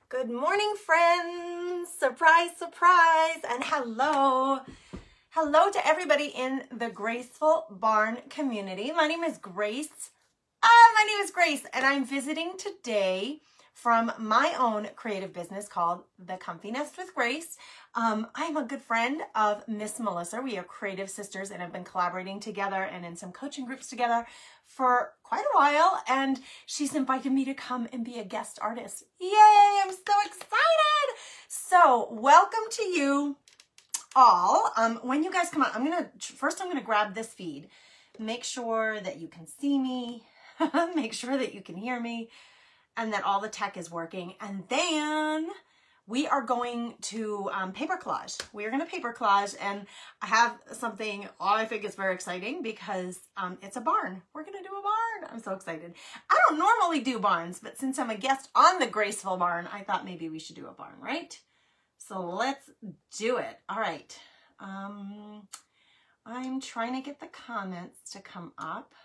Good morning, friends. Surprise, surprise, and hello. Hello to everybody in the Graceful Barn community. My name is Grace. And I'm visiting today from my own creative business called The Comfy Nest with Grace. I'm a good friend of Miss Melissa. We are creative sisters and have been collaborating together and in some coaching groups together for quite a while. And she's invited me to come and be a guest artist. Yay, I'm so excited. So welcome to you all. When you guys come out, I'm gonna grab this feed. Make sure that you can see me, make sure that you can hear me, and that all the tech is working. And then we are going to paper collage. We are going to paper collage, and I have something I think is very exciting because it's a barn. We're going to do a barn. I'm so excited. I don't normally do barns, but since I'm a guest on the Graceful Barn, I thought maybe we should do a barn, right? So let's do it. All right. I'm trying to get the comments to come up.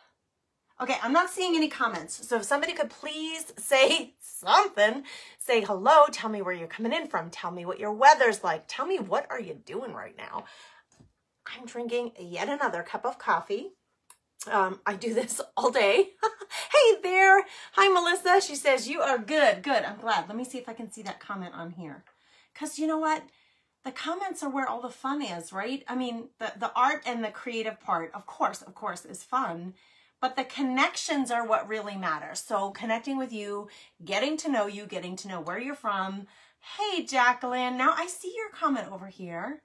Okay, I'm not seeing any comments. So if somebody could please say something, say hello, tell me where you're coming in from, tell me what your weather's like, tell me what are you doing right now. I'm drinking yet another cup of coffee. I do this all day. Hey there. Hi, Melissa. She says, you are good. Good. I'm glad. Let me see if I can see that comment on here. Because you know what? The comments are where all the fun is, right? I mean, the art and the creative part, of course, is fun. But the connections are what really matters. So connecting with you, getting to know where you're from. Hey, Jacqueline. Now I see your comment over here.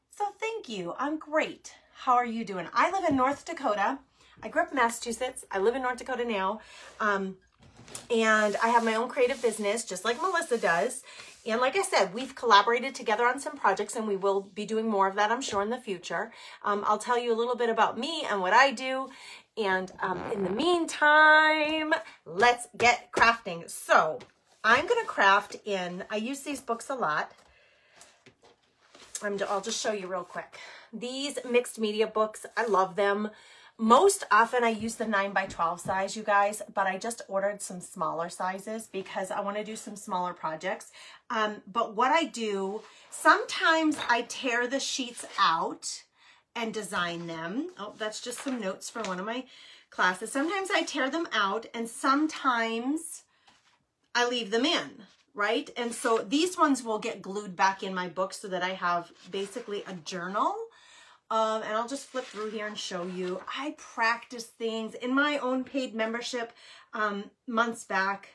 So thank you. I'm great. How are you doing? I live in North Dakota. I grew up in Massachusetts. I live in North Dakota now. And I have my own creative business, just like Melissa does. And like I said, we've collaborated together on some projects, and we will be doing more of that, I'm sure, in the future. I'll tell you a little bit about me and what I do. And in the meantime, let's get crafting. So I'm going to craft in, I use these books a lot. I'll just show you real quick. These mixed media books, I love them. Most often I use the 9x12 size, you guys, but I just ordered some smaller sizes because I want to do some smaller projects. But what I do, sometimes I tear the sheets out and design them. Oh, that's just some notes for one of my classes. Sometimes I tear them out and sometimes I leave them in, right? And so these ones will get glued back in my book so that I have basically a journal. And I'll just flip through here and show you. I practice things in my own paid membership months back.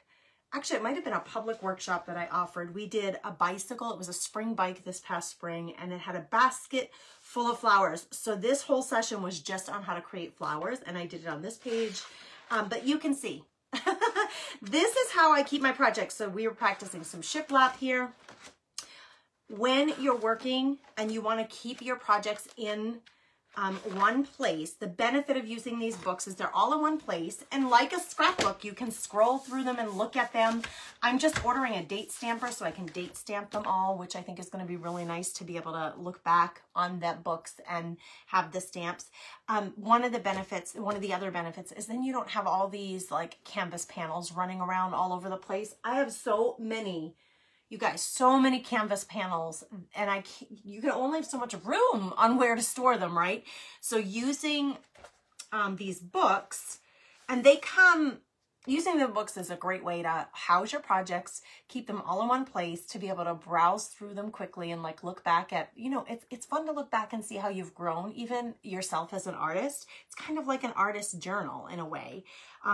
Actually, it might have been a public workshop that I offered. We did a bicycle. It was a spring bike this past spring, and it had a basket full of flowers. So this whole session was just on how to create flowers, and I did it on this page. But you can see. This is how I keep my projects. So we were practicing some shiplap here. When you're working and you want to keep your projects in one place, the benefit of using these books is they're all in one place. And like a scrapbook, you can scroll through them and look at them. I'm just ordering a date stamper so I can date stamp them all, which I think is going to be really nice to be able to look back on that books and have the stamps. One of the other benefits is then you don't have all these like canvas panels running around all over the place. I have so many. You guys, so many canvas panels, and you can only have so much room on where to store them, right? So using these books, and using the books is a great way to house your projects, keep them all in one place, to be able to browse through them quickly and like look back at, it's fun to look back and see how you've grown, even yourself as an artist. It's kind of like an artist journal in a way,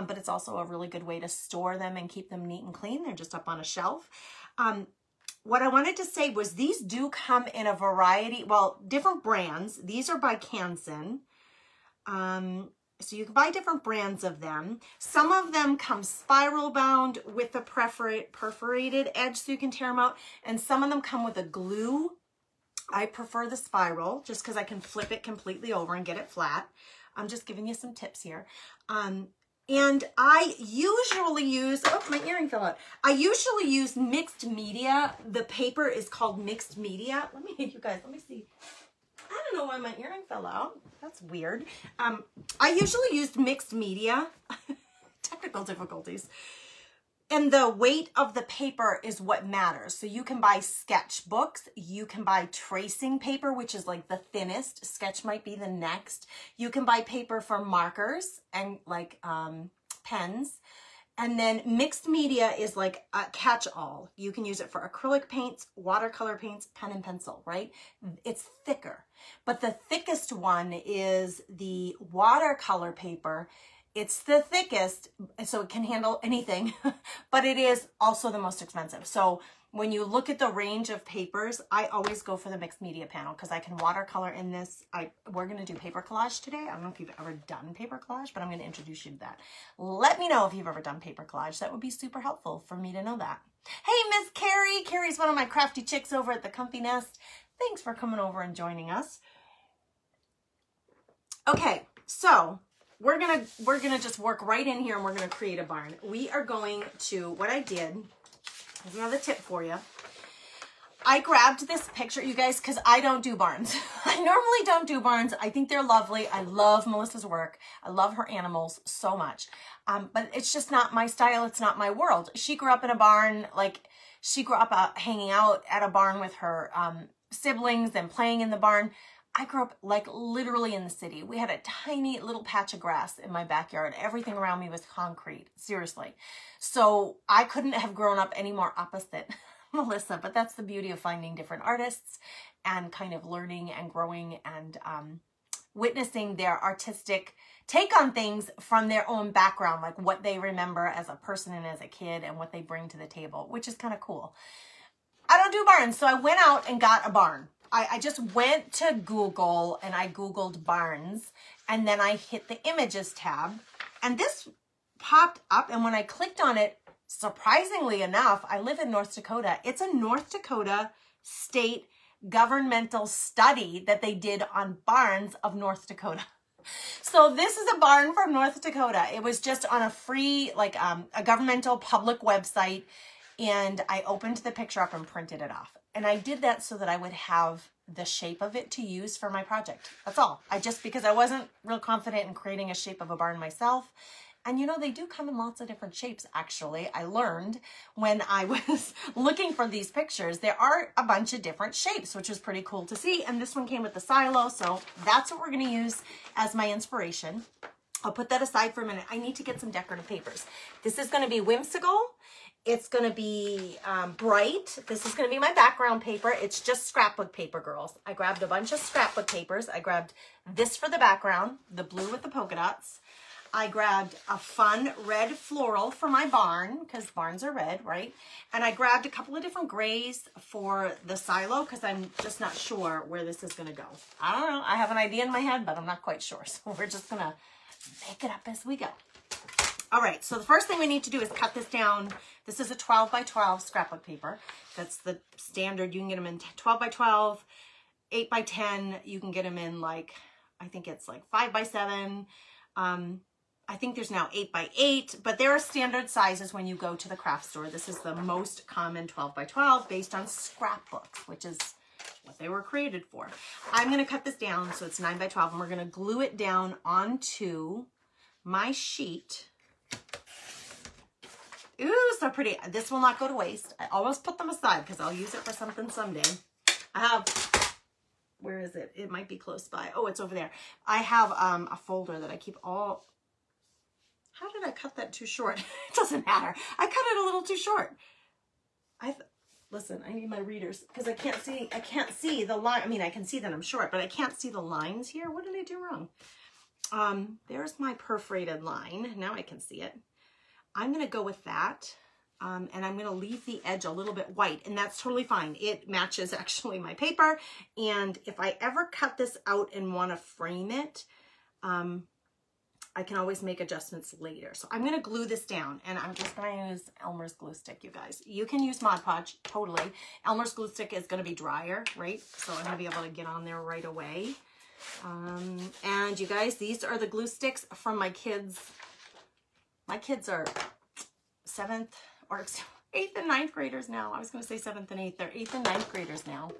but it's also a really good way to store them and keep them neat and clean. They're just up on a shelf. What I wanted to say was these do come in a variety, different brands. These are by Canson. So you can buy different brands of them. Some of them come spiral bound with the perforated edge so you can tear them out. And some of them come with a glue. I prefer the spiral just because I can flip it completely over and get it flat. I'm just giving you some tips here. And I usually use, oh, my earring fell out. I usually use mixed media. The paper is called mixed media. Let me see. I don't know why my earring fell out. That's weird. I usually used mixed media. Technical difficulties. And the weight of the paper is what matters. So you can buy sketchbooks, you can buy tracing paper, which is like the thinnest. Sketch might be the next. You can buy paper for markers and like pens. And then mixed media is like a catch-all. You can use it for acrylic paints, watercolor paints, pen and pencil, right? It's thicker. But the thickest one is the watercolor paper. It's the thickest, so it can handle anything, but it is also the most expensive. So when you look at the range of papers, I always go for the mixed media panel because I can watercolor in this. We're going to do paper collage today. I don't know if you've ever done paper collage, but I'm going to introduce you to that. Let me know if you've ever done paper collage. That would be super helpful for me to know that. Hey, Miss Carrie. Carrie's one of my crafty chicks over at the Comfy Nest. Thanks for coming over and joining us. Okay, so we're gonna just work right in here and we're gonna create a barn. We are going to, what I did, here's another tip for you. I grabbed this picture, you guys, because I don't do barns. I normally don't do barns. I think they're lovely. I love Melissa's work. I love her animals so much. But it's just not my style. It's not my world. She grew up in a barn. Like, she grew up hanging out at a barn with her siblings and playing in the barn. I grew up like literally in the city. We had a tiny little patch of grass in my backyard. Everything around me was concrete, seriously. So I couldn't have grown up any more opposite Melissa, but that's the beauty of finding different artists and kind of learning and growing and witnessing their artistic take on things from their own background, like what they remember as a person and as a kid and what they bring to the table, which is kind of cool. I don't do barns, so I went out and got a barn. I just went to Google and I Googled barns and then I hit the images tab and this popped up, and when I clicked on it, surprisingly enough, I live in North Dakota. It's a North Dakota state governmental study that they did on barns of North Dakota. So this is a barn from North Dakota. It was just on a free, like a governmental public website, and I opened the picture up and printed it off. And I did that so that I would have the shape of it to use for my project. That's all. Because I wasn't real confident in creating a shape of a barn myself. And you know, they do come in lots of different shapes, actually. I learned when I was looking for these pictures, there are a bunch of different shapes, which was pretty cool to see. And this one came with the silo, so that's what we're going to use as my inspiration. I'll put that aside for a minute. I need to get some decorative papers. This is going to be whimsical. It's going to be bright. This is going to be my background paper. It's just scrapbook paper, girls. I grabbed a bunch of scrapbook papers. I grabbed this for the background, the blue with the polka dots. I grabbed a fun red floral for my barn, because barns are red, right? And I grabbed a couple of different grays for the silo, because I'm just not sure where this is going to go. I don't know. I have an idea in my head, but I'm not quite sure. So we're just going to make it up as we go. All right, so the first thing we need to do is cut this down. This is a 12 by 12 scrapbook paper. That's the standard. You can get them in 12 by 12, 8 by 10. You can get them in like, I think it's like 5 by 7. I think there's now 8 by 8, but there are standard sizes when you go to the craft store. This is the most common 12 by 12 based on scrapbooks, which is what they were created for. I'm going to cut this down so it's 9 by 12, and we're going to glue it down onto my sheet. Ooh, so pretty. This will not go to waste. I almost put them aside because I'll use it for something someday. I have, where is it? It might be close by. Oh, it's over there. I have a folder that I keep all, how did I cut that too short? It doesn't matter. I cut it a little too short. Listen, I need my readers because I can't see the line. I mean, I can see that I'm short, but I can't see the lines here. What did I do wrong? There's my perforated line. Now I can see it. I'm going to go with that. And I'm going to leave the edge a little bit white, and that's totally fine. It matches actually my paper. And if I ever cut this out and want to frame it, I can always make adjustments later. So I'm going to glue this down, and I'm just going to use Elmer's glue stick, you guys. You can use Mod Podge, totally. Elmer's glue stick is going to be drier, right? So I'm going to be able to get on there right away. And you guys, these are the glue sticks from my kids. My kids are 7th or 8th and 9th graders now. I was going to say 7th and 8th. They're 8th and 9th graders now.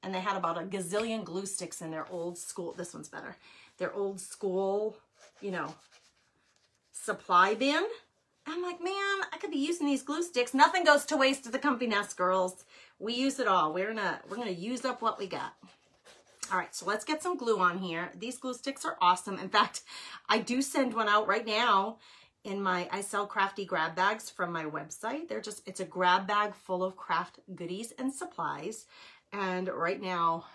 And they had about a gazillion glue sticks in their old school. This one's better. Their old school, you know, supply bin. I'm like, man, I could be using these glue sticks. Nothing goes to waste at the Comfy Nest, girls. We use it all. We're gonna use up what we got. All right, so let's get some glue on here. These glue sticks are awesome. In fact, I do send one out right now in I sell crafty grab bags from my website. It's a grab bag full of craft goodies and supplies. And right now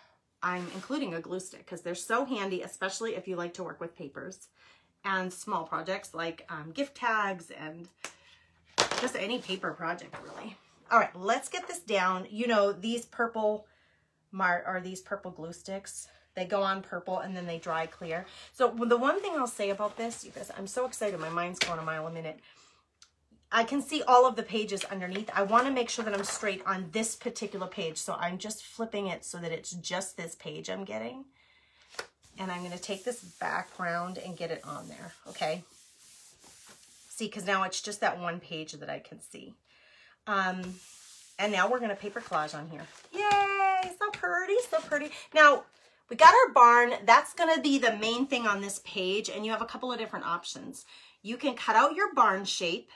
I'm including a glue stick because they're so handy, especially if you like to work with papers and small projects like gift tags and just any paper project really. All right, let's get this down. You know, these purple glue sticks, they go on purple and then they dry clear. So the one thing I'll say about this, you guys, I'm so excited. My mind's going a mile a minute. I can see all of the pages underneath. I want to make sure that I'm straight on this particular page. So I'm just flipping it so that it's just this page I'm getting. And I'm going to take this background and get it on there. Okay. See, because now it's just that one page that I can see. And now we're going to paper collage on here. Yay! So pretty, so pretty. Now, we got our barn. That's going to be the main thing on this page. And you have a couple of different options. You can cut out your barn shape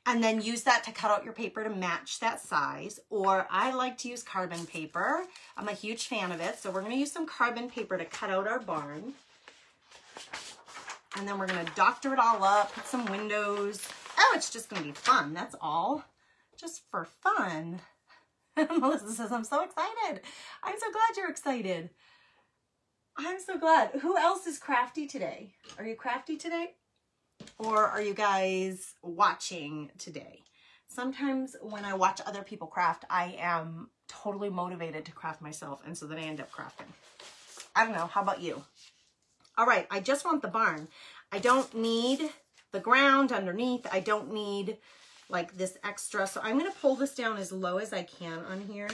and then use that to cut out your paper to match that size. Or I like to use carbon paper. I'm a huge fan of it. So we're going to use some carbon paper to cut out our barn. And then we're going to doctor it all up, put some windows. Oh, it's just going to be fun. That's all. Just for fun. Melissa says, I'm so excited. I'm so glad you're excited. I'm so glad. Who else is crafty today? Are you crafty today? Or are you guys watching today? Sometimes when I watch other people craft, I am totally motivated to craft myself. And so then I end up crafting. I don't know. How about you? All right. I just want the barn. I don't need the ground underneath. I don't need like this extra. So I'm going to pull this down as low as I can on here.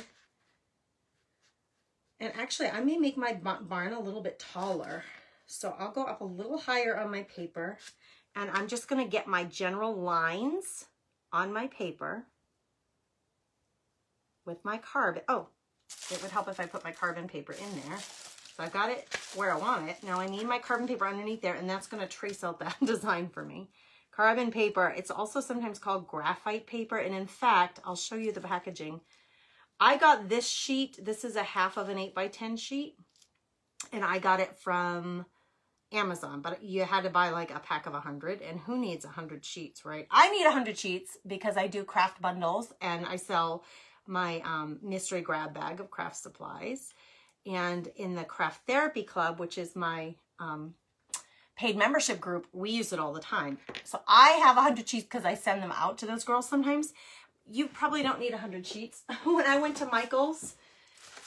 And actually I may make my barn a little bit taller. So I'll go up a little higher on my paper and I'm just going to get my general lines on my paper with my carbon. Oh, it would help if I put my carbon paper in there. So I've got it where I want it. Now I need my carbon paper underneath there and that's going to trace out that design for me. Carbon paper, it's also sometimes called graphite paper. And in fact, I'll show you the packaging. I got this sheet. This is a half of an 8x10 sheet. And I got it from Amazon. But you had to buy like a pack of 100. And who needs 100 sheets, right? I need 100 sheets because I do craft bundles. And I sell my mystery grab bag of craft supplies. And in the Craft Therapy Club, which is my paid membership group, we use it all the time. So I have 100 sheets because I send them out to those girls sometimes. You probably don't need 100 sheets. When I went to Michael's,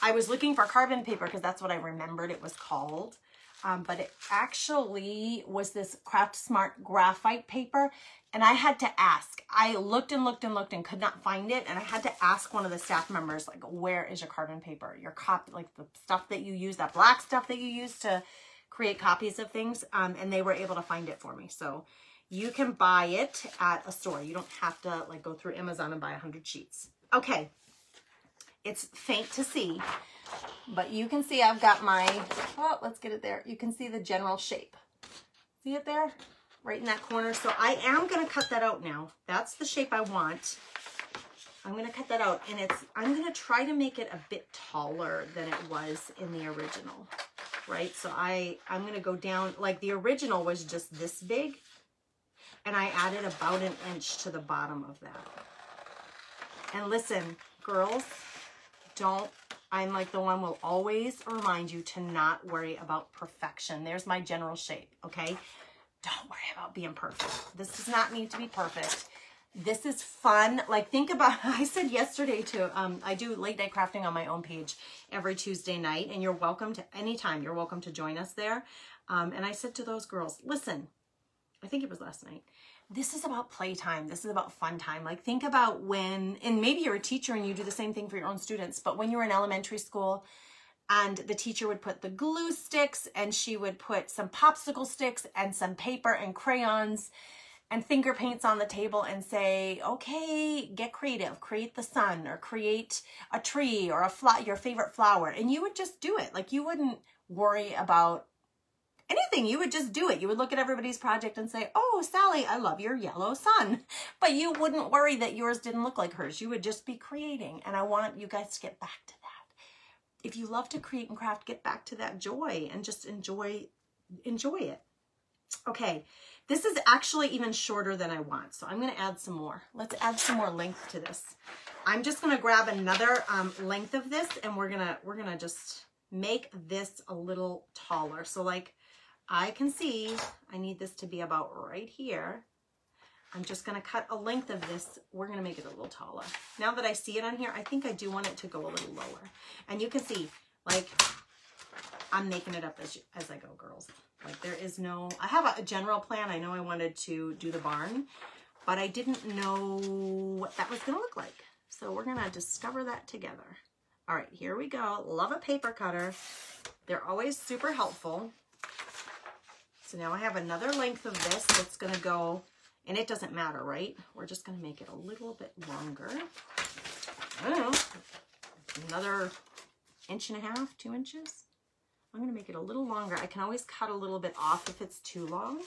I was looking for carbon paper because that's what I remembered it was called. But it actually was this Craft Smart graphite paper. And I had to ask. I looked and looked and looked and could not find it. And I had to ask one of the staff members, like, where is your carbon paper? Your copy, like the stuff that you use, that black stuff that you use to create copies of things, and they were able to find it for me. So you can buy it at a store. You don't have to like go through Amazon and buy 100 sheets. Okay, it's faint to see, but you can see I've got my, oh, let's get it there. You can see the general shape. See it there? Right in that corner. So I am going to cut that out now. That's the shape I want. I'm going to cut that out, and I'm going to try to make it a bit taller than it was in the original. Right? So I'm going to go down, like the original was just this big, and I added about 1 inch to the bottom of that. And listen, girls, I'm like the one will always remind you to not worry about perfection. There's my general shape, okay? Don't worry about being perfect. This does not need to be perfect. This is fun. Like, think about, I said yesterday too, I do late night crafting on my own page every Tuesday night, and you're welcome to anytime. You're welcome to join us there. And I said to those girls, listen, I think it was last night, this is about playtime. This is about fun time. Like, think about when, and maybe you're a teacher and you do the same thing for your own students, but when you were in elementary school and the teacher would put the glue sticks and she would put some popsicle sticks and some paper and crayons and finger paints on the table and say, okay, get creative, create the sun or create a tree or your favorite flower. And you would just do it. Like, you wouldn't worry about anything. You would just do it. You would look at everybody's project and say, oh, Sally, I love your yellow sun. But you wouldn't worry that yours didn't look like hers. You would just be creating. And I want you guys to get back to that. If you love to create and craft, get back to that joy and just enjoy it. Okay, this is actually even shorter than I want. So I'm going to add some more. Let's add some more length to this. I'm just going to grab another length of this, and we're gonna just make this a little taller. So like I can see I need this to be about right here. I'm just going to cut a length of this. We're going to make it a little taller. Now that I see it on here, I think I do want it to go a little lower. And you can see, like, I'm making it up as I go, girls. Like, there is no, I have a general plan. I know I wanted to do the barn, but I didn't know what that was going to look like. So we're going to discover that together. All right, here we go. Love a paper cutter. They're always super helpful. So now I have another length of this that's going to go, and it doesn't matter, right? We're just going to make it a little bit longer. I don't know, another 1.5 inches, 2 inches. I'm going to make it a little longer. I can always cut a little bit off if it's too long.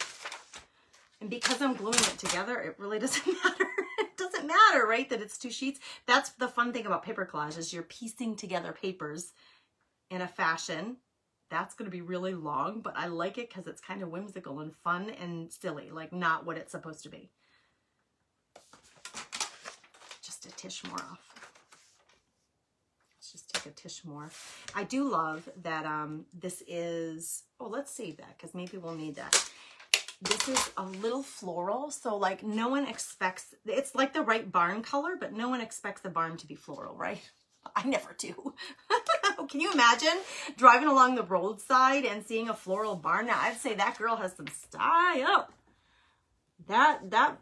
And because I'm gluing it together, it really doesn't matter. It doesn't matter, right, that it's 2 sheets. That's the fun thing about paper collage, is you're piecing together papers in a fashion. That's going to be really long, but I like it because it's kind of whimsical and fun and silly, like not what it's supposed to be. Just a tish more off. Let's just take a tish more. I do love that this is, oh, let's save that because maybe we'll need that. This is a little floral, so like no one expects, it's like the right barn color, but no one expects the barn to be floral, right? I never do. Can you imagine driving along the roadside and seeing a floral barn? Now, I'd say that girl has some style. That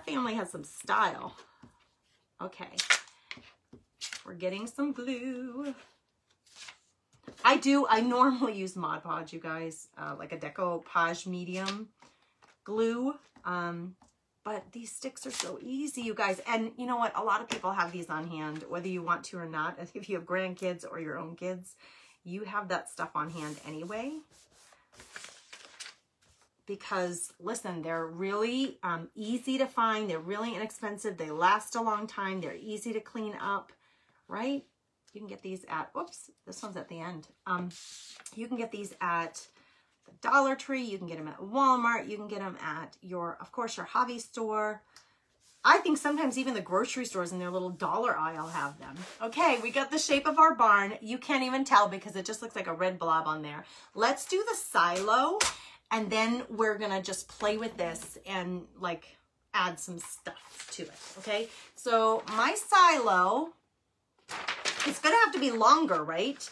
family has some style. Okay. We're getting some glue. I normally use Mod Podge, you guys, like a Decoupage medium glue. But these sticks are so easy, you guys. And you know what? A lot of people have these on hand, whether you want to or not. If you have grandkids or your own kids, you have that stuff on hand anyway. Because, listen, they're really easy to find. They're really inexpensive. They last a long time. They're easy to clean up, right? You can get these at, oops, this one's at the end. You can get these at the Dollar Tree, you can get them at Walmart, you can get them at your, of course, your hobby store. I think sometimes even the grocery stores in their little dollar aisle have them. Okay, we got the shape of our barn. You can't even tell because it just looks like a red blob on there. Let's do the silo, and then we're gonna just play with this and like add some stuff to it, okay? So my silo, it's gonna have to be longer, right?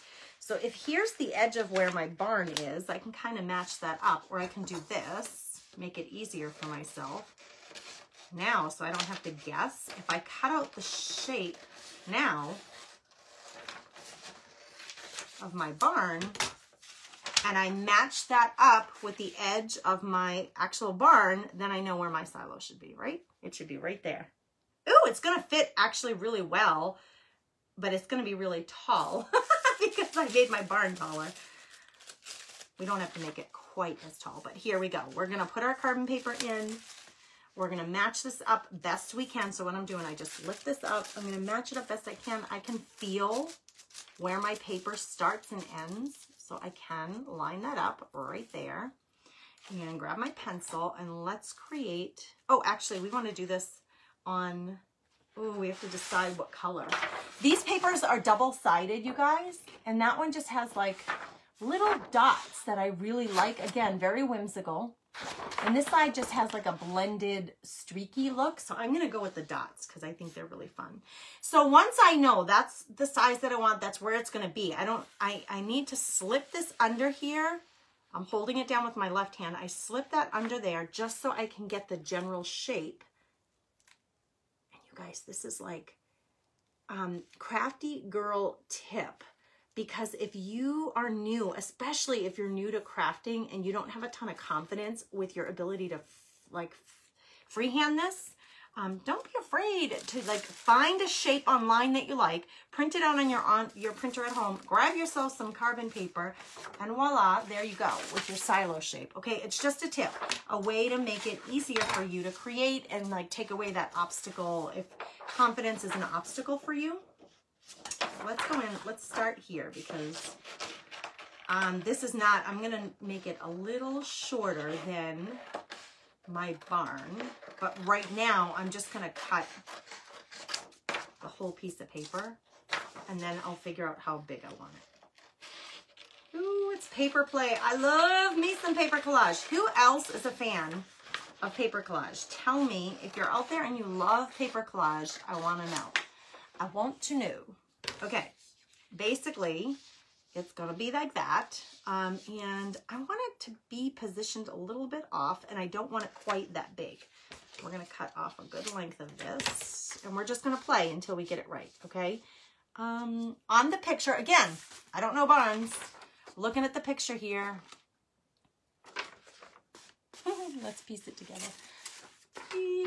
So if here's the edge of where my barn is, I can kind of match that up, or I can do this, make it easier for myself. Now, so I don't have to guess, if I cut out the shape now of my barn, and I match that up with the edge of my actual barn, then I know where my silo should be, right? It should be right there. Ooh, it's gonna fit actually really well, but it's gonna be really tall. Because I made my barn taller. We don't have to make it quite as tall, but here we go. We're gonna put our carbon paper in. We're gonna match this up best we can. So what I'm doing, I just lift this up. I'm gonna match it up best I can. I can feel where my paper starts and ends. So I can line that up right there. I'm gonna grab my pencil and let's create, oh, actually we wanna do this on, oh, we have to decide what color. These papers are double-sided, you guys, and that one just has like little dots that I really like. Again, very whimsical. And this side just has like a blended, streaky look. So I'm gonna go with the dots because I think they're really fun. So once I know that's the size that I want, that's where it's gonna be. I need to slip this under here. I'm holding it down with my left hand. I slip that under there just so I can get the general shape. Guys, this is like crafty girl tip, because if you are new, especially if you're new to crafting and you don't have a ton of confidence with your ability to freehand this, Don't be afraid to like find a shape online that you like, print it out on your printer at home, grab yourself some carbon paper, and voila, there you go with your silo shape. Okay, it's just a tip, a way to make it easier for you to create and like take away that obstacle if confidence is an obstacle for you. Let's go in, let's start here because this is not, I'm gonna make it a little shorter than my barn, but right now I'm just gonna cut the whole piece of paper and then I'll figure out how big I want it. Ooh, it's paper play. I love me some paper collage. Who else is a fan of paper collage? Tell me if you're out there and you love paper collage. I want to know. I want to know. Okay, basically it's gonna be like that, and I want it to be positioned a little bit off, and I don't want it quite that big. We're gonna cut off a good length of this, and we're just gonna play until we get it right, okay? On the picture, again, I don't know barns. Looking at the picture here. Let's piece it together.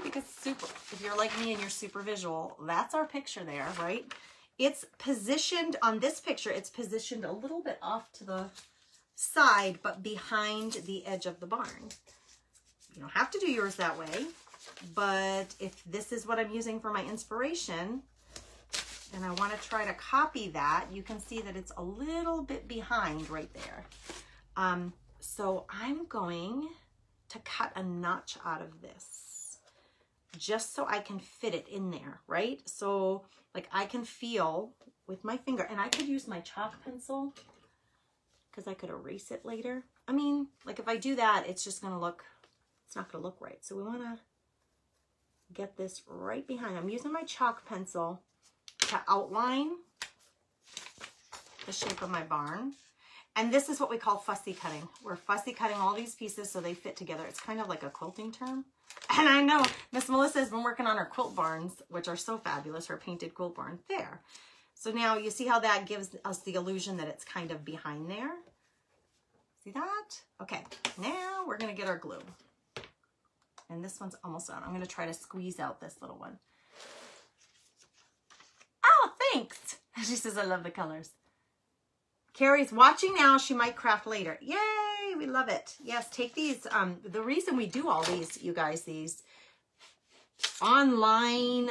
Because if you're like me and you're super visual, that's our picture there, right? It's positioned on this picture, it's positioned a little bit off to the side, but behind the edge of the barn. You don't have to do yours that way, but if this is what I'm using for my inspiration, and I want to try to copy that, you can see that it's a little bit behind right there. So I'm going to cut a notch out of this, just so I can fit it in there, right? So like I can feel with my finger, and I could use my chalk pencil because I could erase it later. I mean, like if I do that, it's just gonna look, it's not gonna look right. So we wanna get this right behind. I'm using my chalk pencil to outline the shape of my barn. And this is what we call fussy cutting. We're fussy cutting all these pieces so they fit together. It's kind of like a quilting term. And I know Miss Melissa has been working on her quilt barns, which are so fabulous, her painted quilt barn there. So now you see how that gives us the illusion that it's kind of behind there. See that? Okay, now we're gonna get our glue. And this one's almost done. I'm gonna try to squeeze out this little one. Oh, thanks. She says, I love the colors. Carrie's watching now. She might craft later. Yay, we love it. Yes, take these. The reason we do all these, you guys, these online,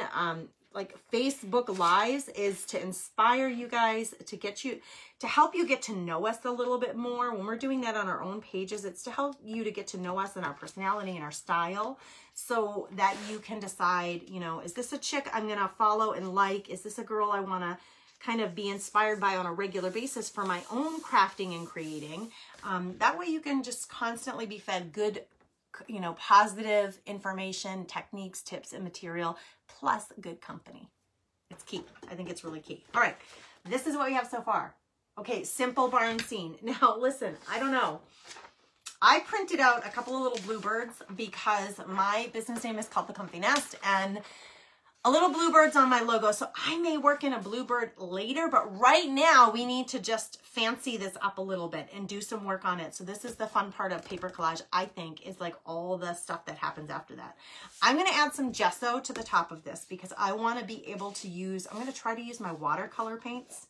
like Facebook Lives is to inspire you guys, to get you, to help you get to know us a little bit more. When we're doing that on our own pages, it's to help you to get to know us and our personality and our style so that you can decide, you know, is this a chick I'm going to follow and like? Is this a girl I want to kind of be inspired by on a regular basis for my own crafting and creating? That way you can just constantly be fed good, you know, positive information, techniques, tips, and material, plus good company. It's key. I think it's really key. All right, this is what we have so far. Okay, simple barn scene. Now listen, I don't know. I printed out a couple of little bluebirds because my business name is called The Comfy Nest, and a little bluebird's on my logo, so I may work in a bluebird later, but right now we need to just fancy this up a little bit and do some work on it. So this is the fun part of paper collage, I think, is like all the stuff that happens after that. I'm gonna add some gesso to the top of this because I wanna be able to use, I'm gonna try to use my watercolor paints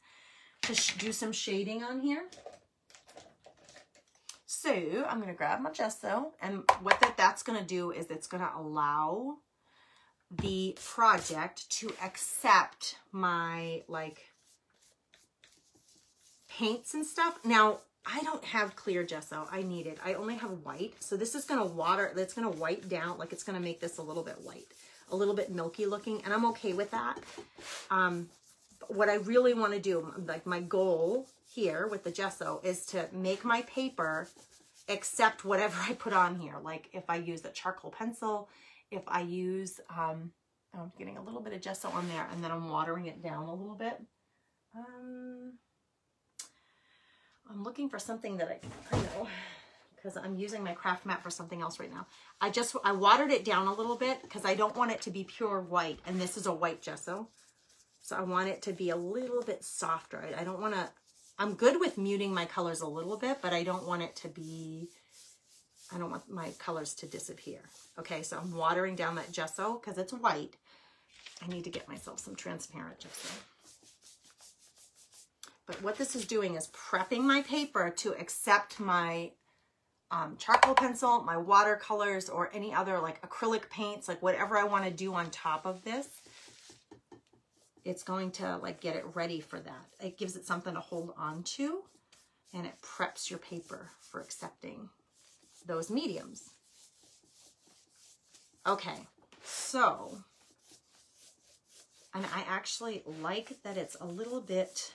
to do some shading on here. So I'm gonna grab my gesso, and what that's gonna do is it's gonna allow the project to accept my like paints and stuff. Now I don't have clear gesso, I need it. I only have white, so this is gonna water, that's gonna white down, like it's gonna make this a little bit white, a little bit milky looking, and I'm okay with that. What I really want to do, like my goal here with the gesso, is to make my paper accept whatever I put on here. Like if I use a charcoal pencil, if I use, I'm getting a little bit of gesso on there, and then I'm watering it down a little bit. I'm looking for something that I know, because I'm using my craft mat for something else right now. I watered it down a little bit because I don't want it to be pure white, and this is a white gesso. So I want it to be a little bit softer. I don't want to, I'm good with muting my colors a little bit, but I don't want it to be I don't want my colors to disappear. Okay, so I'm watering down that gesso because it's white. I need to get myself some transparent gesso. But what this is doing is prepping my paper to accept my charcoal pencil, my watercolors, or any other like acrylic paints, like whatever I want to do on top of this. It's going to like get it ready for that. It gives it something to hold on to, and it preps your paper for accepting those mediums. Okay, so, and I actually like that it's a little bit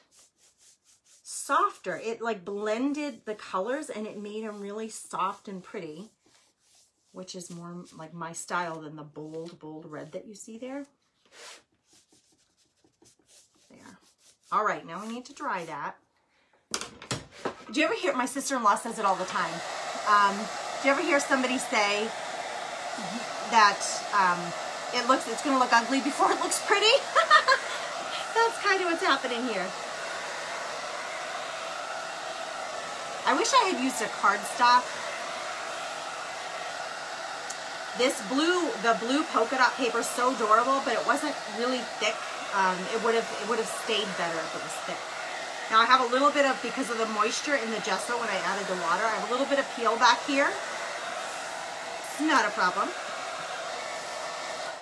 softer. It like blended the colors and it made them really soft and pretty, which is more like my style than the bold red that you see there. There. All right, now we need to dry that. Do you ever hear, my sister-in-law says it all the time. Do you ever hear somebody say that it's going to look ugly before it looks pretty? That's kind of what's happening here. I wish I had used a cardstock. The blue polka dot paper is so adorable, but it wasn't really thick. It would have stayed better if it was thick. Now I have a little bit of, because of the moisture in the gesso when I added the water, I have a little bit of peel back here. Not a problem.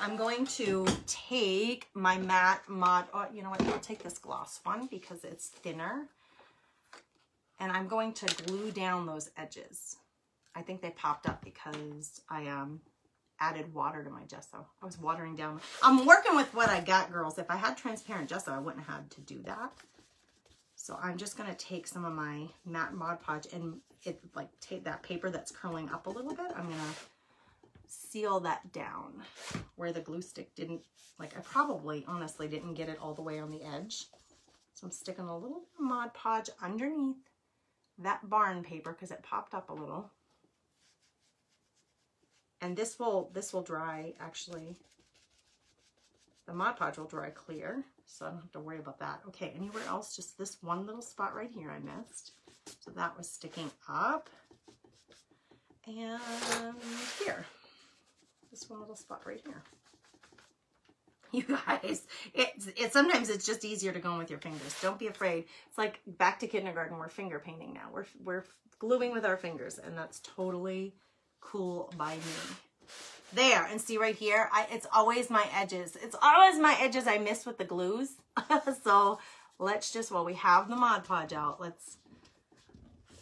I'm going to take my matte mod, you know what, I'll take this gloss one because it's thinner. And I'm going to glue down those edges. I think they popped up because I added water to my gesso. I was watering down. I'm working with what I got, girls. If I had transparent gesso, I wouldn't have had to do that. So I'm just going to take some of my matte Mod Podge and take that paper that's curling up a little bit. I'm going to seal that down where the glue stick didn't, like I probably honestly didn't get it all the way on the edge. So I'm sticking a little Mod Podge underneath that barn paper because it popped up a little. And this will dry, actually. The Mod Podge will dry clear, so I don't have to worry about that. Okay, anywhere else? Just this one little spot right here I missed. So that was sticking up. And here, this one little spot right here. You guys, sometimes it's just easier to go in with your fingers. Don't be afraid. It's like back to kindergarten. We're finger painting now. We're gluing with our fingers, and that's totally cool by me. There, and see right here, it's always my edges. It's always my edges I miss with the glues. So let's just, while we have the Mod Podge out, let's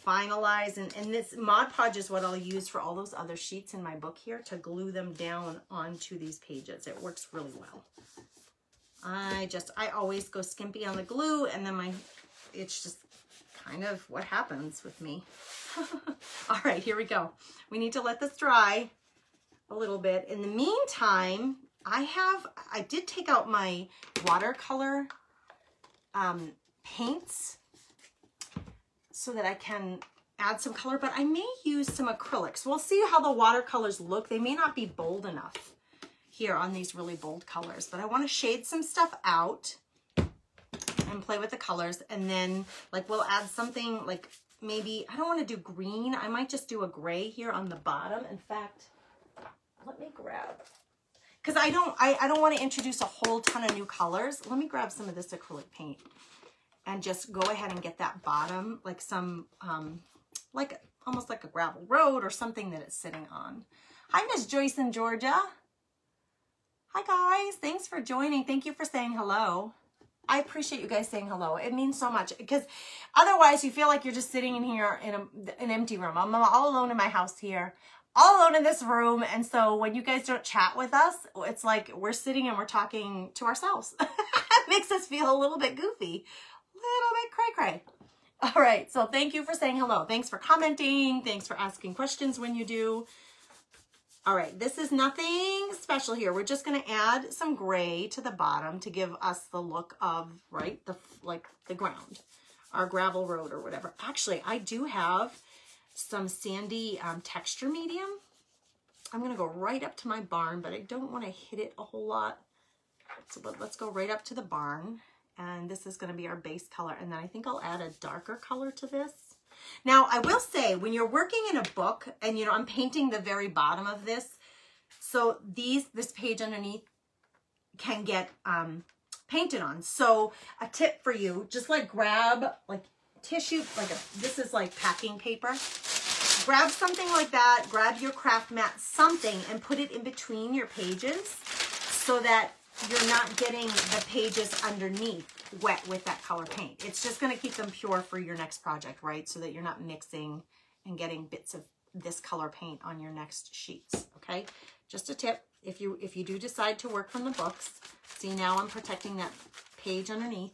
finalize. And this Mod Podge is what I'll use for all those other sheets in my book here to glue them down onto these pages. It works really well. I always go skimpy on the glue, and then it's just kind of what happens with me. All right, here we go. We need to let this dry a little bit. In the meantime, I did take out my watercolor paints so that I can add some color, but I may use some acrylics. We'll see how the watercolors look. They may not be bold enough here on these really bold colors, but I want to shade some stuff out and play with the colors. And then like we'll add something like maybe, I don't want to do green. I might just do a gray here on the bottom. In fact, let me grab, because I don't want to introduce a whole ton of new colors. Let me grab some of this acrylic paint and just go ahead and get that bottom, like some, like almost like a gravel road or something that it's sitting on. Hi, Miss Joyce in Georgia. Hi guys, thanks for joining. Thank you for saying hello. I appreciate you guys saying hello. It means so much, because otherwise you feel like you're just sitting in here in an empty room. I'm all alone in my house here, all alone in this room. And so when you guys don't chat with us, it's like we're sitting and we're talking to ourselves. It makes us feel a little bit goofy, a little bit cray-cray. All right, so thank you for saying hello. Thanks for commenting. Thanks for asking questions when you do. All right, this is nothing special here. We're just gonna add some gray to the bottom to give us the look of, right, the ground, our gravel road or whatever. Actually, I do have some sandy texture medium. I'm gonna go right up to my barn, but I don't wanna hit it a whole lot. So let's go right up to the barn. And this is gonna be our base color. And then I think I'll add a darker color to this. Now, I will say, when you're working in a book, and, you know, I'm painting the very bottom of this, so this page underneath can get painted on. So a tip for you, just like grab like tissue, this is like packing paper. Grab something like that, grab your craft mat, something, and put it in between your pages so that you're not getting the pages underneath wet with that color paint. It's just going to keep them pure for your next project, right? So that you're not mixing and getting bits of this color paint on your next sheets, okay? Just a tip. If you do decide to work from the books, see, now I'm protecting that page underneath.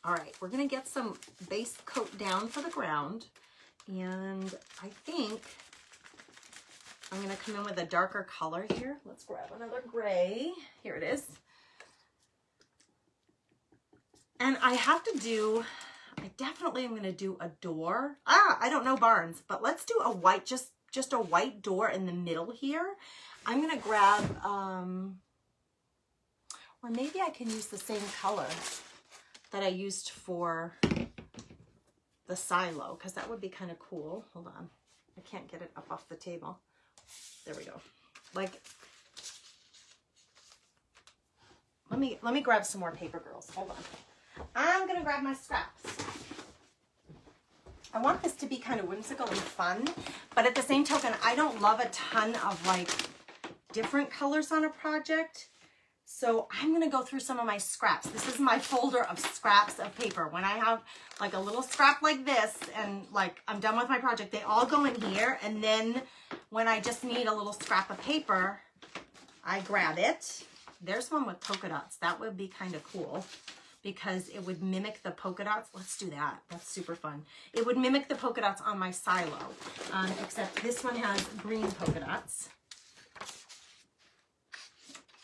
All right, we're gonna get some base coat down for the ground, and I think I'm gonna come in with a darker color here. Let's grab another gray. Here it is. And I have to do, I definitely am gonna do a door. I don't know barns, but let's do a white, just a white door in the middle here. I'm gonna grab, or maybe I can use the same color that I used for the silo, because that would be kind of cool. Hold on, I can't get it up off the table. There we go. Like, let me grab some more paper, girls. Hold on. I'm gonna grab my scraps. I want this to be kind of whimsical and fun, but at the same token, I don't love a ton of like different colors on a project. So I'm gonna go through some of my scraps. This is my folder of scraps of paper. When I have like a little scrap like this and like I'm done with my project, they all go in here. And then when I just need a little scrap of paper, I grab it. There's one with polka dots. That would be kind of cool because it would mimic the polka dots. Let's do that. That's super fun. It would mimic the polka dots on my silo, except this one has green polka dots.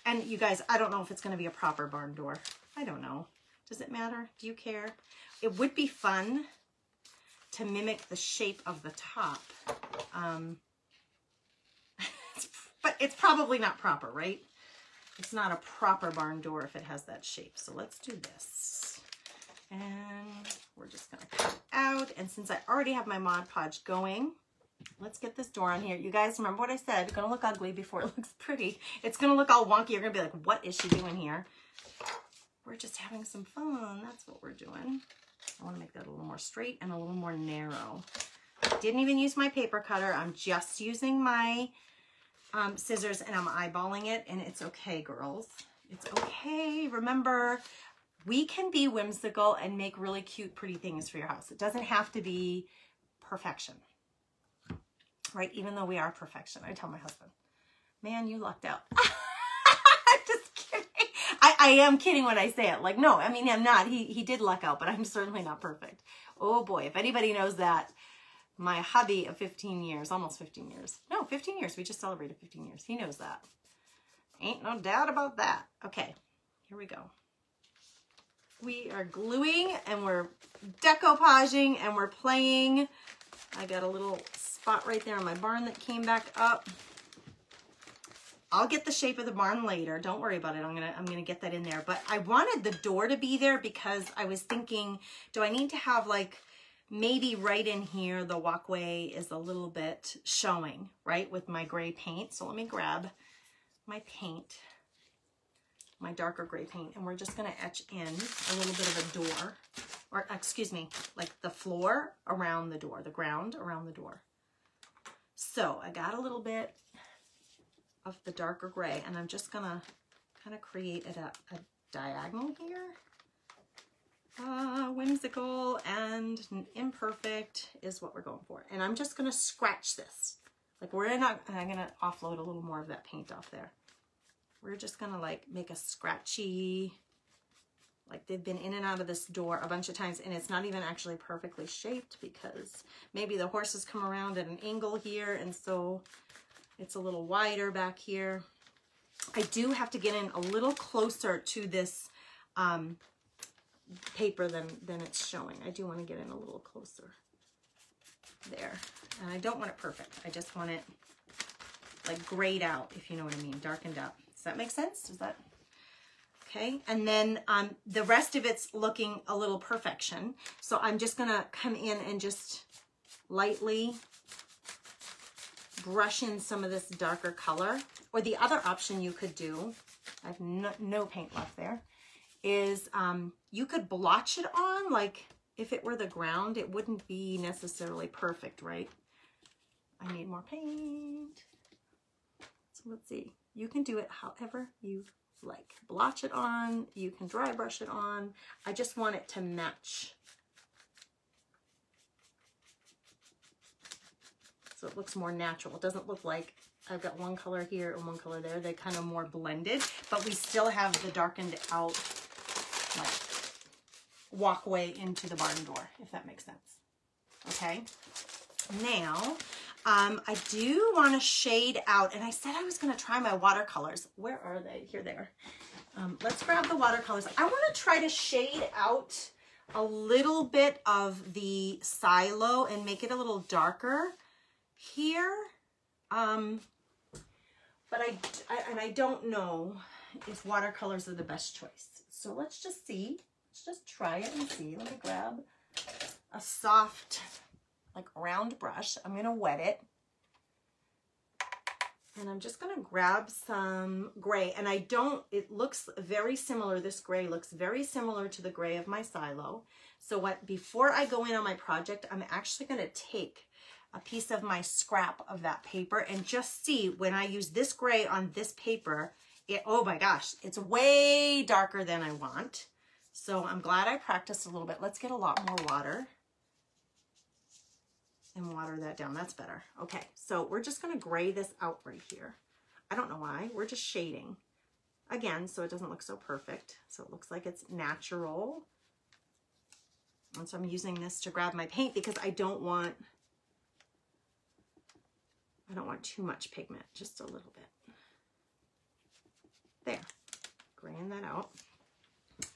And you guys, I don't know if it's going to be a proper barn door. I don't know. Does it matter? Do you care? It would be fun to mimic the shape of the top. But it's probably not proper, right? It's not a proper barn door if it has that shape. So let's do this. And we're just going to cut it out. And since I already have my Mod Podge going, let's get this door on here. You guys remember what I said? It's going to look ugly before it looks pretty. It's going to look all wonky. You're going to be like, what is she doing here? We're just having some fun. That's what we're doing. I want to make that a little more straight and a little more narrow. Didn't even use my paper cutter. I'm just using my scissors and I'm eyeballing it, and it's okay, girls. It's okay. Remember, we can be whimsical and make really cute, pretty things for your house. It doesn't have to be perfection. Right? Even though we are perfection. I tell my husband, man, you lucked out. I'm just kidding. I am kidding when I say it. Like, no, I mean, I'm not. He did luck out, but I'm certainly not perfect. Oh boy, if anybody knows that, my hubby of 15 years, almost 15 years. No, 15 years. We just celebrated 15 years. He knows that. Ain't no doubt about that. Okay, here we go. We are gluing and we're decoupaging and we're playing. I got a little spot right there on my barn that came back up. I'll get the shape of the barn later. Don't worry about it. I'm gonna get that in there. But I wanted the door to be there because I was thinking, do I need to have like maybe right in here the walkway is a little bit showing, right, with my gray paint. So let me grab my paint, my darker gray paint, and we're just gonna etch in a little bit of a door, or excuse me, like the floor around the door, the ground around the door. So I got a little bit of the darker gray, and I'm just gonna kind of create a diagonal here. Whimsical and imperfect is what we're going for. And I'm just gonna scratch this. Like I'm gonna offload a little more of that paint off there. We're just gonna like make a scratchy, like they've been in and out of this door a bunch of times, and it's not even actually perfectly shaped because maybe the horses come around at an angle here, and so it's a little wider back here. I do have to get in a little closer to this paper than it's showing. I do want to get in a little closer there. And I don't want it perfect. I just want it like grayed out, if you know what I mean, darkened up. Does that make sense? Does that? Okay, and then the rest of it's looking a little perfection. So I'm just gonna come in and just lightly brush in some of this darker color. Or the other option you could do, I have no paint left there, is you could blotch it on. Like if it were the ground, it wouldn't be necessarily perfect, right? I need more paint. So let's see. You can do it however you like. Blotch it on, you can dry brush it on. I just want it to match. So it looks more natural. It doesn't look like I've got one color here and one color there. They're kind of more blended, but we still have the darkened out like walkway into the barn door, if that makes sense. Okay. Now, I do want to shade out, and I said I was going to try my watercolors. Where are they? Here they are. Let's grab the watercolors. I want to try to shade out a little bit of the silo and make it a little darker here. But I don't know if watercolors are the best choice. So let's just see. Let's just try it and see. Let me grab a soft, like round brush. I'm going to wet it. And I'm just going to grab some gray. And it looks very similar. This gray looks very similar to the gray of my silo. So before I go in on my project, I'm actually going to take a piece of my scrap of that paper and just see when I use this gray on this paper, oh my gosh, it's way darker than I want. So I'm glad I practiced a little bit. Let's get a lot more water and water that down. That's better. Okay, so we're just gonna gray this out right here. I don't know why, we're just shading. Again, so it doesn't look so perfect. So it looks like it's natural. And so I'm using this to grab my paint because I don't want too much pigment, just a little bit. There, graying that out.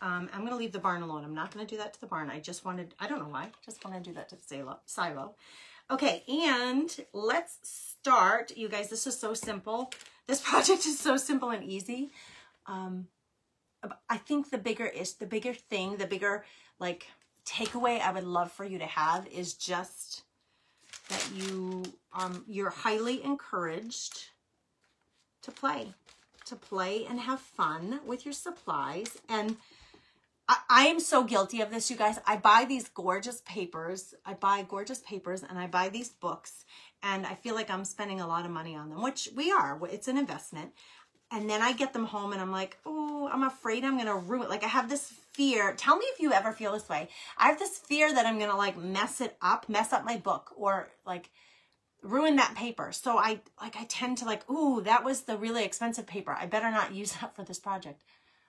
I'm going to leave the barn alone. I'm not going to do that to the barn. I don't know why, just want to do that to the silo. Okay, and let's start. You guys, this is so simple. This project is so simple and easy. I think the bigger like takeaway I would love for you to have is just that you're highly encouraged to play and have fun with your supplies. And I am so guilty of this, you guys. I buy these gorgeous papers. And I buy these books, and I feel like I'm spending a lot of money on them, which we are. It's an investment. And then I get them home and I'm like, oh, I'm afraid I'm going to ruin it. Like I have this fear. Tell me if you ever feel this way. I have this fear that I'm going to like mess up my book, or like ruin that paper. So I tend to like, ooh, that was the really expensive paper. I better not use that for this project.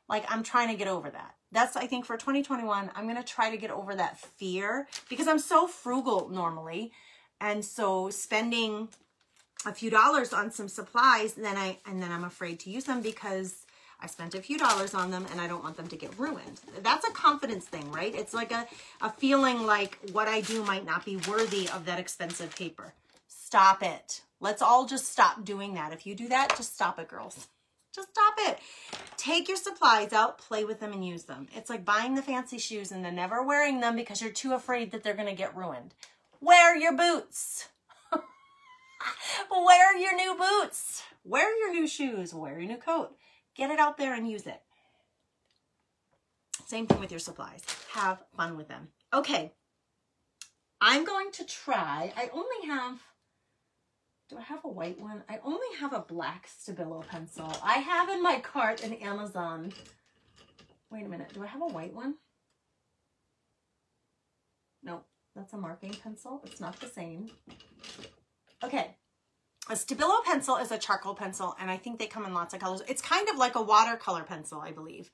Like I'm trying to get over that. That's, I think for 2021, I'm going to try to get over that fear because I'm so frugal normally. And so spending a few dollars on some supplies, and then I'm afraid to use them because I spent a few dollars on them and I don't want them to get ruined. That's a confidence thing, right? It's like a feeling like what I do might not be worthy of that expensive paper. Stop it. Let's all just stop doing that. If you do that, just stop it, girls. Just stop it. Take your supplies out, play with them, and use them. It's like buying the fancy shoes and then never wearing them because you're too afraid that they're going to get ruined. Wear your boots. Wear your new boots. Wear your new shoes. Wear your new coat. Get it out there and use it. Same thing with your supplies. Have fun with them. Okay. I'm going to try. Do I have a white one? I only have a black Stabilo pencil. I have in my cart an Amazon. Wait a minute. Do I have a white one? No, that's a marking pencil. It's not the same. Okay. A Stabilo pencil is a charcoal pencil, and I think they come in lots of colors. It's kind of like a watercolor pencil, I believe.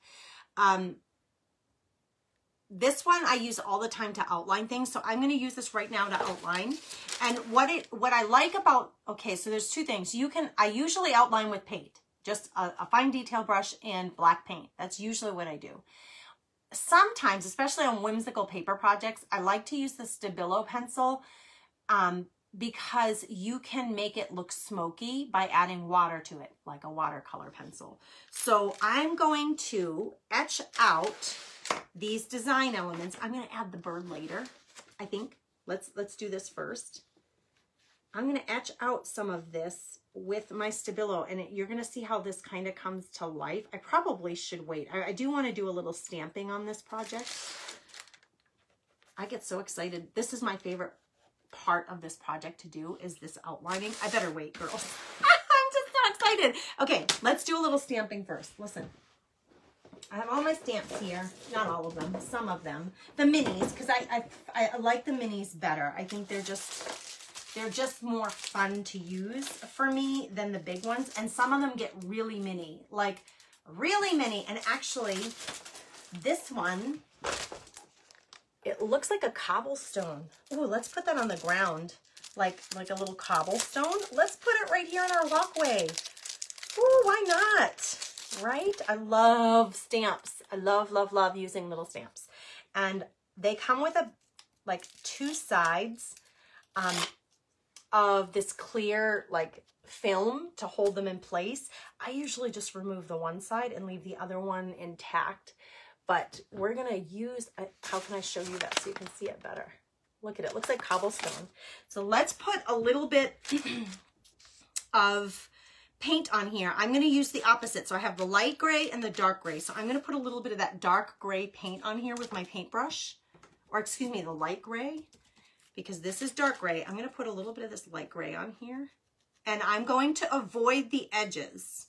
This one I use all the time to outline things, so I'm going to use this right now to outline. And what I like about, okay, so there's two things. I usually outline with paint, just a fine detail brush and black paint. That's usually what I do. Sometimes, especially on whimsical paper projects, I like to use the Stabilo pencil because you can make it look smoky by adding water to it, like a watercolor pencil. So I'm going to etch out these design elements. I'm going to add the bird later, I think. Let's do this first. I'm going to etch out some of this with my Stabilo, and you're going to see how this kind of comes to life. I probably should wait. I do want to do a little stamping on this project. I get so excited. This is my favorite part of this project to do, is this outlining. I better wait, girls. I'm just so excited. Okay, let's do a little stamping first. Listen, I have all my stamps here. Not all of them, some of them. The minis, because I like the minis better. I think they're just more fun to use for me than the big ones. And some of them get really mini, like really mini. And actually, this one, it looks like a cobblestone. Ooh, let's put that on the ground, like a little cobblestone. Let's put it right here in our walkway. Ooh, why not? Right? I love stamps. I love, love, love using little stamps. And they come with like two sides of this clear like film to hold them in place. I usually just remove the one side and leave the other one intact. But we're going to use, how can I show you that so you can see it better? Look at it. It looks like cobblestone. So let's put a little bit of paint on here. I'm going to use the opposite. So I have the light gray and the dark gray. So I'm going to put a little bit of that dark gray paint on here with my paintbrush. Or excuse me, the light gray. Because this is dark gray. I'm going to put a little bit of this light gray on here. And I'm going to avoid the edges.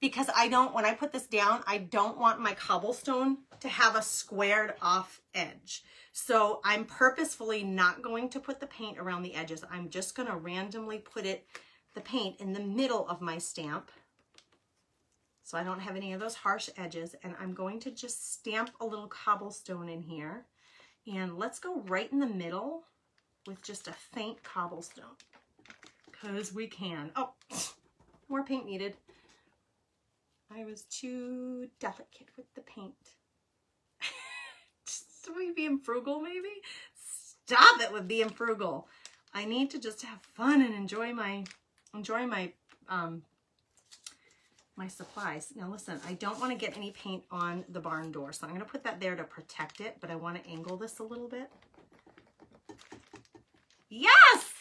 Because when I put this down, I don't want my cobblestone to have a squared off edge. So I'm purposefully not going to put the paint around the edges. I'm just going to randomly put the paint in the middle of my stamp. So I don't have any of those harsh edges. And I'm going to just stamp a little cobblestone in here. And let's go right in the middle with just a faint cobblestone. Because we can. Oh, more paint needed. I was too delicate with the paint. Just we being frugal, maybe? Stop it with being frugal. I need to just have fun and enjoy my my supplies. Now listen, I don't want to get any paint on the barn door, so I'm going to put that there to protect it, but I want to angle this a little bit. Yes!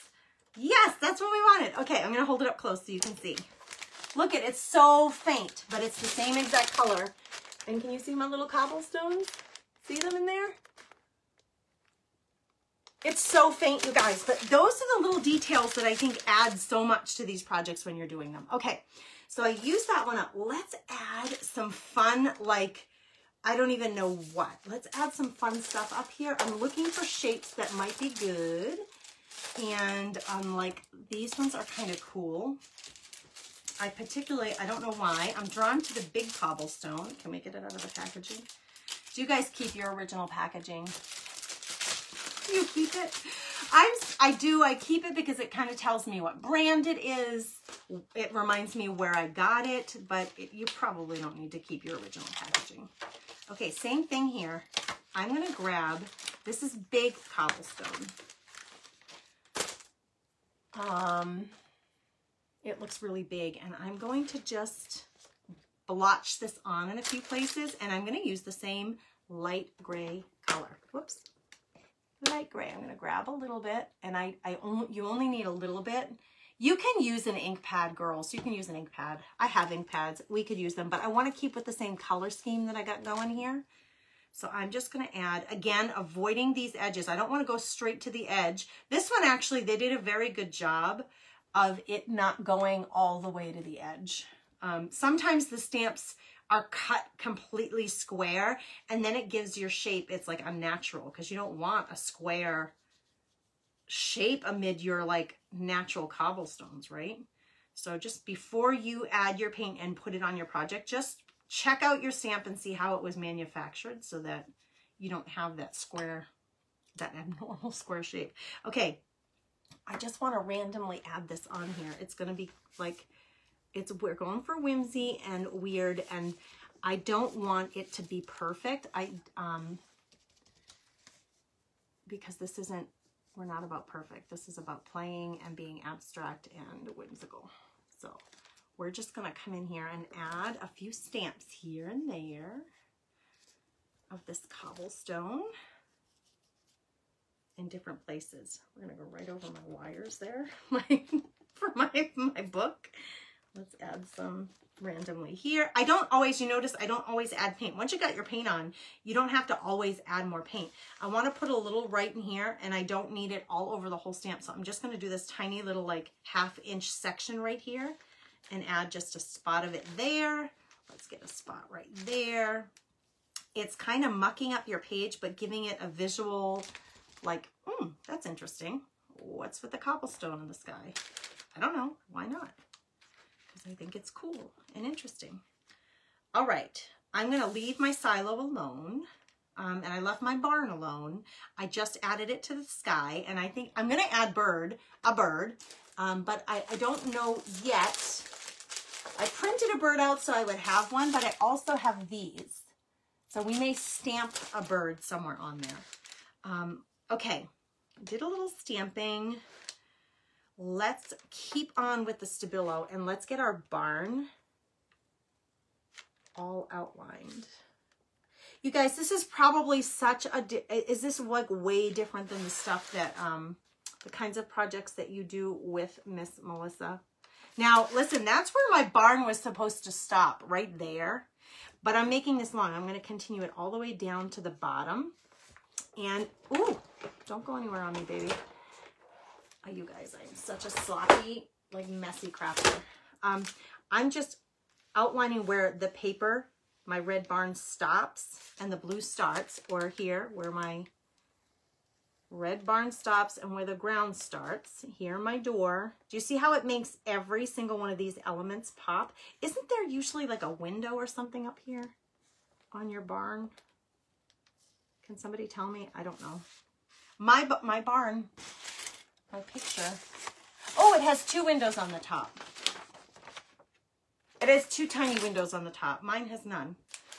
Yes, that's what we wanted. Okay, I'm going to hold it up close so you can see. Look at it, it's so faint, but it's the same exact color. And can you see my little cobblestones? See them in there? It's so faint, you guys, but those are the little details that I think add so much to these projects when you're doing them. Okay, so I used that one up. Let's add some fun, like, I don't even know what. Let's add some fun stuff up here. I'm looking for shapes that might be good. And like, these ones are kind of cool. I don't know why, I'm drawn to the big cobblestone. Can we get it out of the packaging? Do you guys keep your original packaging? You keep it? I do. I keep it because it kind of tells me what brand it is. It reminds me where I got it, but you probably don't need to keep your original packaging. Okay, same thing here. I'm going to grab, this is big cobblestone. It looks really big, and I'm going to just blotch this on in a few places, and I'm going to use the same light gray color. Whoops. Light gray. I'm going to grab a little bit, and you only need a little bit. You can use an ink pad, girls. You can use an ink pad. I have ink pads. We could use them, but I want to keep with the same color scheme that I got going here. So I'm just going to add, again, avoiding these edges. I don't want to go straight to the edge. This one, actually, they did a very good job of it not going all the way to the edge. Sometimes the stamps are cut completely square, and then it gives your shape, it's like unnatural, because you don't want a square shape amid your like natural cobblestones, right? So just before you add your paint and put it on your project, just check out your stamp and see how it was manufactured so that you don't have that square, that abnormal square shape. Okay, I just want to randomly add this on here. It's going to be like, we're going for whimsy and weird, and I don't want it to be perfect. Because this isn't we're not about perfect. This is about playing and being abstract and whimsical. So we're just gonna come in here and add a few stamps here and there of this cobblestone in different places. We're gonna go right over my wires there, for my book. Let's add some randomly here. I don't always, you notice I don't always add paint. Once you got your paint on, you don't have to always add more paint. I want to put a little right in here, and I don't need it all over the whole stamp. So I'm just going to do this tiny little like 1/2 inch section right here and add just a spot of it there. Let's get a spot right there. It's kind of mucking up your page, but giving it a visual like, that's interesting. What's with the cobblestone in the sky? I don't know. Why not? I think it's cool and interesting. All right, I'm going to leave my silo alone, and I left my barn alone. I just added it to the sky, and I think I'm going to add a bird, but I don't know yet. I printed a bird out so I would have one, but I also have these. So we may stamp a bird somewhere on there. Okay, did a little stamping. Let's keep on with the Stabilo and let's get our barn all outlined. You guys, this is probably such a, is this like way different than the stuff that, the kinds of projects that you do with Miss Melissa? Now, listen, that's where my barn was supposed to stop, right there. But I'm making this long. I'm going to continue it all the way down to the bottom. And, ooh, don't go anywhere on me, baby. Oh, you guys, I'm such a sloppy, like messy crafter. I'm just outlining where the paper, my red barn stops and the blue starts, or here where my red barn stops and where the ground starts. Here, my door. Do you see how it makes every single one of these elements pop? Isn't there usually like a window or something up here on your barn? Can somebody tell me? I don't know. My barn, my picture. Oh, it has 2 windows on the top. It has 2 tiny windows on the top. Mine has none,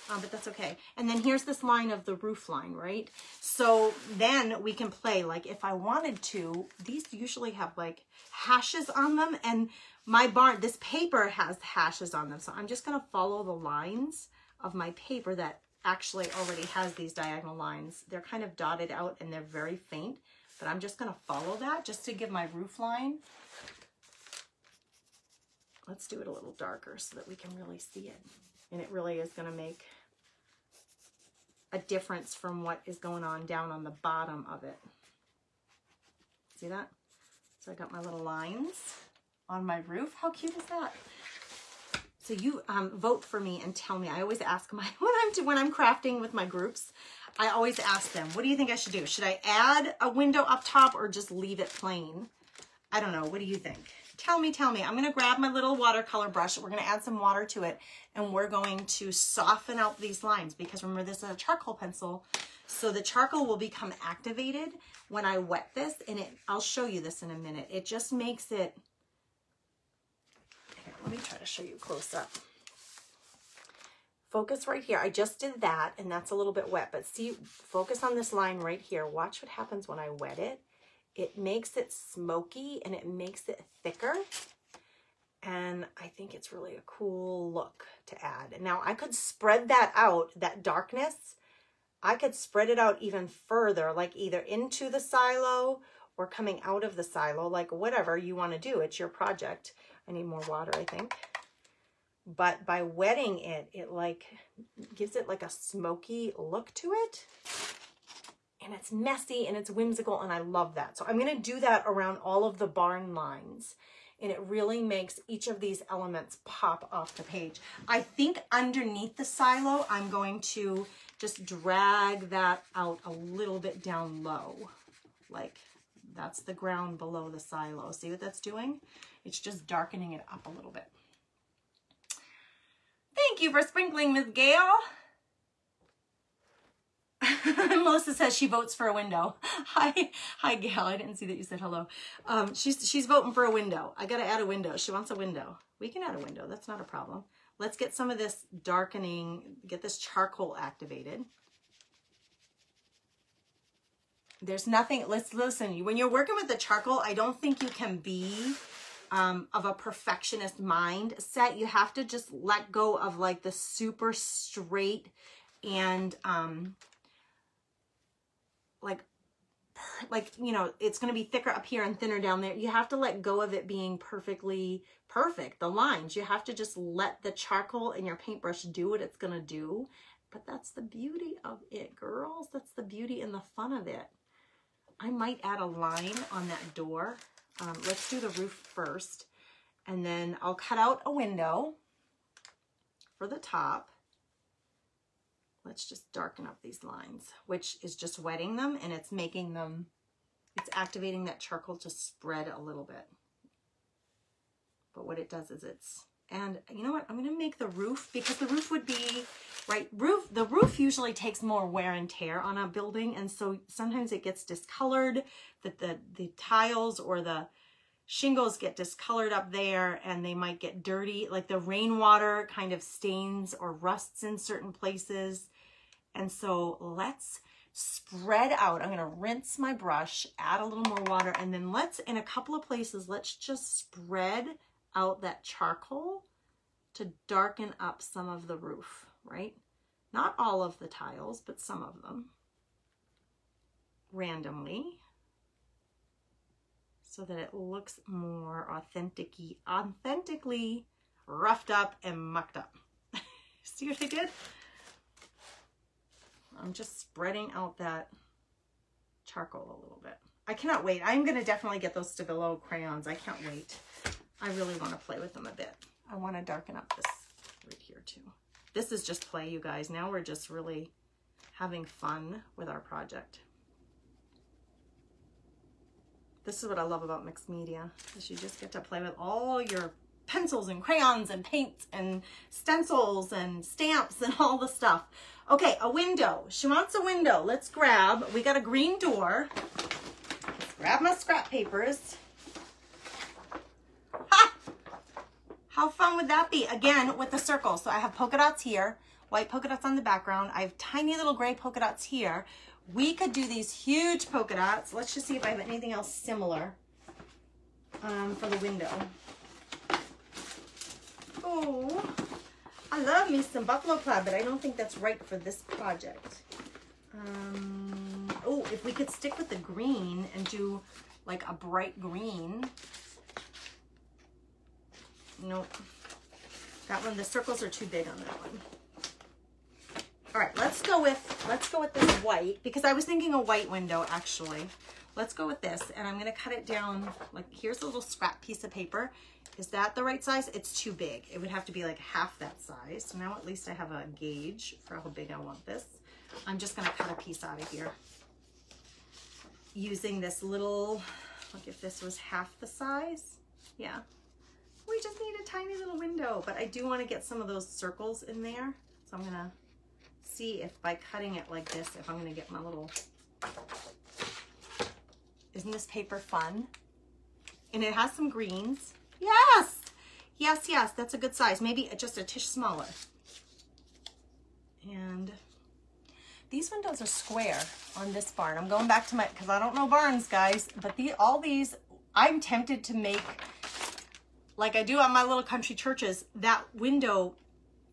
but that's okay. And then here's this line of the roof line, right? So then we can play, like if I wanted to, these usually have like hashes on them, and my barn, this paper has hashes on them. So I'm just gonna follow the lines of my paper that actually already has these diagonal lines. They're kind of dotted out and they're very faint, but I'm just gonna follow that just to give my roof line. Let's do it a little darker so that we can really see it. And it really is gonna make a difference from what is going on down on the bottom of it. See that? So I got my little lines on my roof. How cute is that? So you vote for me and tell me. I always ask my, when I'm crafting with my groups, I always ask them, what do you think I should do? Should I add a window up top or just leave it plain? I don't know. What do you think? Tell me, tell me. I'm going to grab my little watercolor brush. We're going to add some water to it, and we're going to soften out these lines, because remember, this is a charcoal pencil. So the charcoal will become activated when I wet this, and I'll show you this in a minute. It just makes it, here, let me try to show you close up. Focus right here. I just did that, and that's a little bit wet, but see, focus on this line right here. Watch what happens when I wet it. It makes it smoky and it makes it thicker. And I think it's really a cool look to add. And now I could spread that out, that darkness, I could spread it out even further, like either into the silo or coming out of the silo, like whatever you want to do. It's your project. I need more water, I think. But by wetting it, it like gives it like a smoky look to it. And it's messy and it's whimsical, and I love that. So I'm going to do that around all of the barn lines, and it really makes each of these elements pop off the page. I think underneath the silo, I'm going to just drag that out a little bit down low. Like that's the ground below the silo. See what that's doing? It's just darkening it up a little bit. Thank you for sprinkling, Miss Gail. Melissa says she votes for a window. Hi, Gail. I didn't see that you said hello. She's voting for a window. I got to add a window. She wants a window. We can add a window. That's not a problem. Let's get some of this darkening, get this charcoal activated. There's nothing, let's listen, when you're working with the charcoal, I don't think you can be of a perfectionist mindset. You have to just let go of like the super straight and like, you know, it's going to be thicker up here and thinner down there. You have to let go of it being perfectly perfect. The lines, you have to just let the charcoal and your paintbrush do what it's going to do. But that's the beauty of it, girls. That's the beauty and the fun of it. I might add a line on that door. Let's do the roof first. And then I'll cut out a window for the top. Let's just darken up these lines, which is just wetting them, and it's making them, it's activating that charcoal to spread a little bit. But what it does is and you know what? I'm going to make the roof, because the roof would be, right, the roof usually takes more wear and tear on a building, and so sometimes it gets discolored, that the tiles or the shingles get discolored up there, and they might get dirty, like the rainwater kind of stains or rusts in certain places. And so let's spread out. I'm going to rinse my brush, add a little more water, and then let's, in a couple of places, let's just spread out that charcoal to darken up some of the roof, right? Not all of the tiles, but some of them, randomly, so that it looks more authentically roughed up and mucked up. See what I did? I'm just spreading out that charcoal a little bit. I cannot wait. I'm going to definitely get those Stabilo crayons. I can't wait. I really want to play with them a bit. I want to darken up this right here too. This is just play, you guys. Now we're just really having fun with our project. This is what I love about mixed media, is you just get to play with all your pencils and crayons and paints and stencils and stamps and all the stuff. Okay, a window. She wants a window. Let's grab, we got a green door. Let's grab my scrap papers. Ha! How fun would that be? Again, with the circle. So I have polka dots here, white polka dots on the background. I have tiny little gray polka dots here. We could do these huge polka dots. Let's just see if I have anything else similar for the window. Oh, I love me some buffalo plaid, but I don't think that's right for this project. Oh, if we could stick with the green and do like a bright green. Nope. That one, the circles are too big on that one. All right, let's go with this white, because I was thinking a white window actually. Let's go with this, and I'm gonna cut it down, like here's a little scrap piece of paper. Is that the right size? It's too big. It would have to be like half that size. So now at least I have a gauge for how big I want this. I'm just gonna cut a piece out of here using this little, like if this was half the size, yeah. We just need a tiny little window, but I do wanna get some of those circles in there. So I'm gonna see if by cutting it like this, if I'm gonna get my little, isn't this paper fun? And it has some greens. Yes, yes, yes, that's a good size. Maybe just a tish smaller. And these windows are square on this barn. I'm going back to my, because I don't know barns, guys, but all these, I'm tempted to make, like I do on my little country churches, that window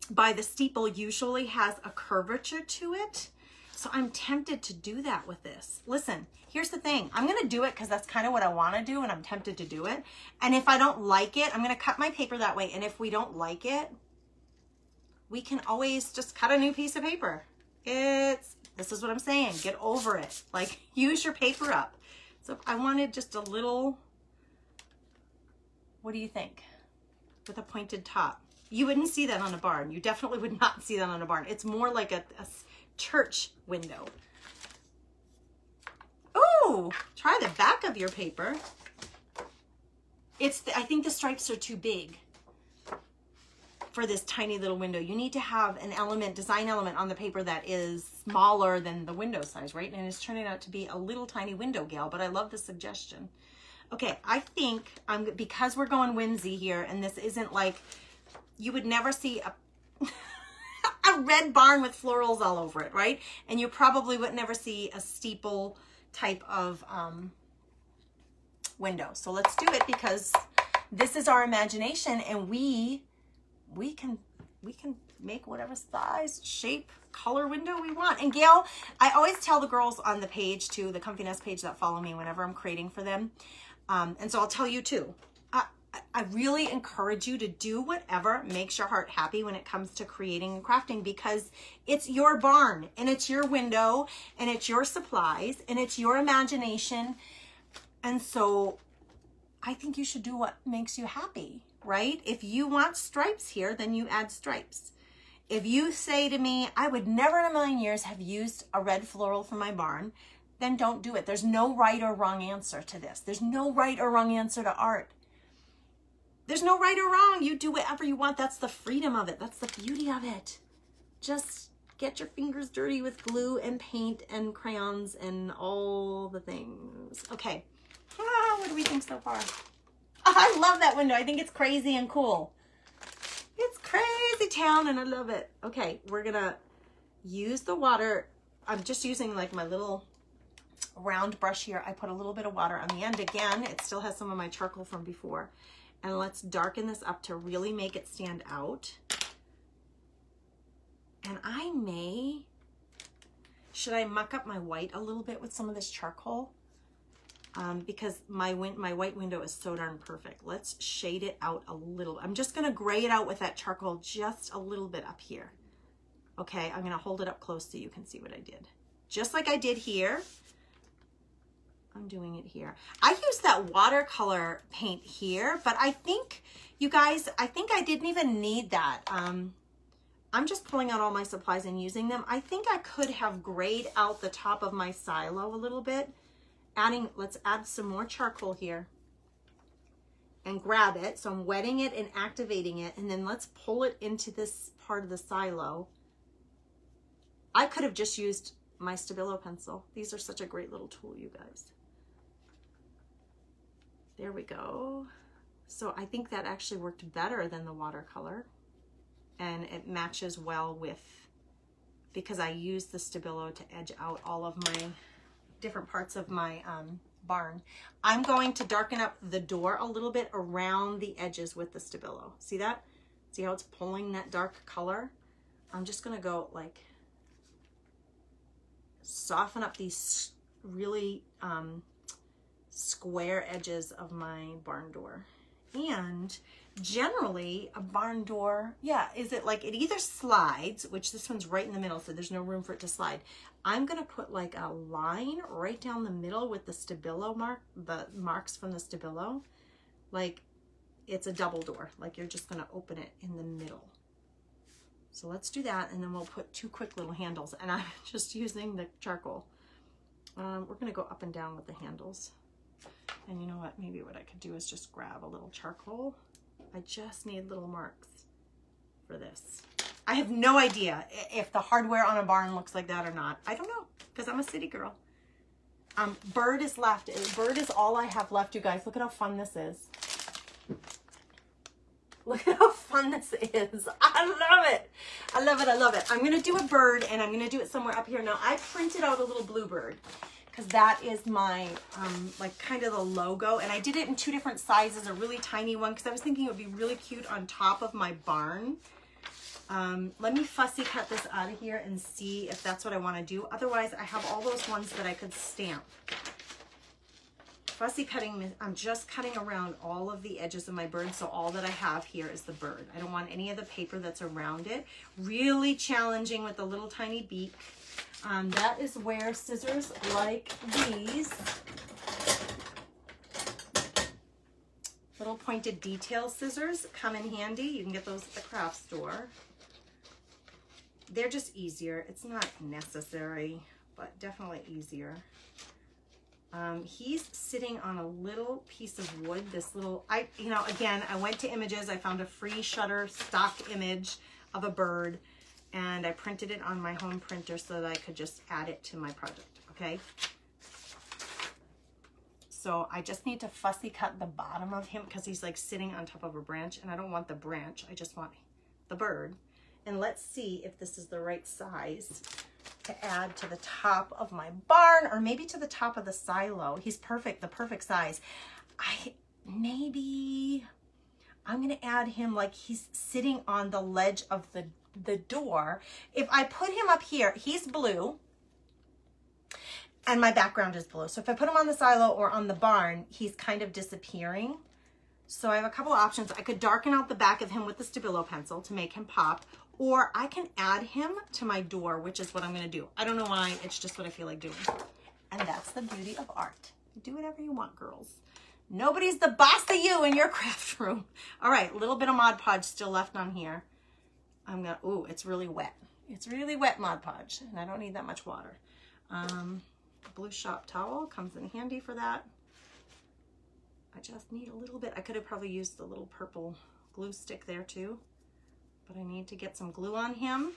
by the steeple usually has a curvature to it. So I'm tempted to do that with this. Listen, here's the thing. I'm going to do it because that's kind of what I want to do, and I'm tempted to do it. And if I don't like it, I'm going to cut my paper that way. And if we don't like it, we can always just cut a new piece of paper. This is what I'm saying. Get over it. Like, use your paper up. So if I wanted just a little, what do you think? With a pointed top. You wouldn't see that on a barn. You definitely would not see that on a barn. It's more like a church window. Ooh, try the back of your paper. I think the stripes are too big for this tiny little window. You need to have an element, design element on the paper that is smaller than the window size, right? And it's turning out to be a little tiny window gal, but I love the suggestion. Okay, I think because we're going whimsy here, and this isn't like, you would never see a red barn with florals all over it, right? And you probably would never see a steeple type of window. So let's do it, because this is our imagination, and we can make whatever size, shape, color window we want. And Gail, I always tell the girls on the page too, the Comfy Nest page that follow me whenever I'm creating for them. And so I'll tell you too, I really encourage you to do whatever makes your heart happy when it comes to creating and crafting, because it's your barn and it's your window and it's your supplies and it's your imagination. And so I think you should do what makes you happy, right? If you want stripes here, then you add stripes. If you say to me, I would never in a million years have used a red floral for my barn, then don't do it. There's no right or wrong answer to this. There's no right or wrong answer to art. There's no right or wrong. You do whatever you want. That's the freedom of it. That's the beauty of it. Just get your fingers dirty with glue and paint and crayons and all the things. Okay. What do we think so far? Oh, I love that window. I think it's crazy and cool. It's crazy town and I love it. Okay, we're gonna use the water. I'm just using like my little round brush here. I put a little bit of water on the end. Again, it still has some of my charcoal from before. And let's darken this up to really make it stand out. And should I muck up my white a little bit with some of this charcoal? Because my white window is so darn perfect. Let's shade it out a little. I'm just gonna gray it out with that charcoal just a little bit up here. Okay, I'm gonna hold it up close so you can see what I did. Just like I did here. I'm doing it here. I used that watercolor paint here, but I think, you guys, I think I didn't even need that. I'm just pulling out all my supplies and using them. I think I could have grayed out the top of my silo a little bit. Let's add some more charcoal here and grab it. So I'm wetting it and activating it, and then let's pull it into this part of the silo. I could have just used my Stabilo pencil. These are such a great little tool, you guys. There we go. So I think that actually worked better than the watercolor, and it matches well with, because I used the Stabilo to edge out all of my different parts of my barn. I'm going to darken up the door a little bit around the edges with the Stabilo. See that? See how it's pulling that dark color? I'm just gonna go like soften up these really square edges of my barn door. And generally a barn door, yeah, is it like it either slides, which this one's right in the middle, so there's no room for it to slide. I'm gonna put like a line right down the middle with the Stabilo the marks from the Stabilo, like it's a double door, like you're just gonna open it in the middle. So let's do that, and then we'll put two quick little handles, and I'm just using the charcoal. We're gonna go up and down with the handles. And you know what, maybe what I could do is just grab a little charcoal. I just need little marks for this. I have no idea if the hardware on a barn looks like that or not. I don't know, because I'm a city girl. Bird is left. Bird is all I have left, you guys. Look at how fun this is. Look at how fun this is. I love it. I love it. I love it. I'm going to do a bird, and I'm going to do it somewhere up here. Now, I printed out a little bluebird, because that is my, like kind of the logo. And I did it in two different sizes, a really tiny one, because I was thinking it would be really cute on top of my barn. Let me fussy cut this out of here and see if that's what I want to do. Otherwise, I have all those ones that I could stamp. Fussy cutting, I'm just cutting around all of the edges of my bird, so all that I have here is the bird. I don't want any of the paper that's around it. Really challenging with the little tiny beak. That is where scissors like these, little pointed detail scissors, come in handy. You can get those at the craft store. They're just easier. It's not necessary, but definitely easier. He's sitting on a little piece of wood, this little, again, I went to images. I found a free Shutter stock image of a bird, and I printed it on my home printer so that I could just add it to my project, okay? So I just need to fussy cut the bottom of him because he's like sitting on top of a branch, and I don't want the branch. I just want the bird. And let's see if this is the right size to add to the top of my barn, or maybe to the top of the silo. He's perfect, the perfect size. Maybe I'm gonna add him like he's sitting on the ledge of the door. If I put him up here, he's blue and my background is blue. So if I put him on the silo or on the barn, he's kind of disappearing. So I have a couple of options. I could darken out the back of him with the Stabilo pencil to make him pop, or I can add him to my door, which is what I'm gonna do. I don't know why, it's just what I feel like doing. And that's the beauty of art. Do whatever you want, girls. Nobody's the boss of you in your craft room. All right, a little bit of Mod Podge still left on here. I'm gonna, ooh, it's really wet. It's really wet Mod Podge, and I don't need that much water. Blue shop towel comes in handy for that. I just need a little bit. I could have probably used the little purple glue stick there too, but I need to get some glue on him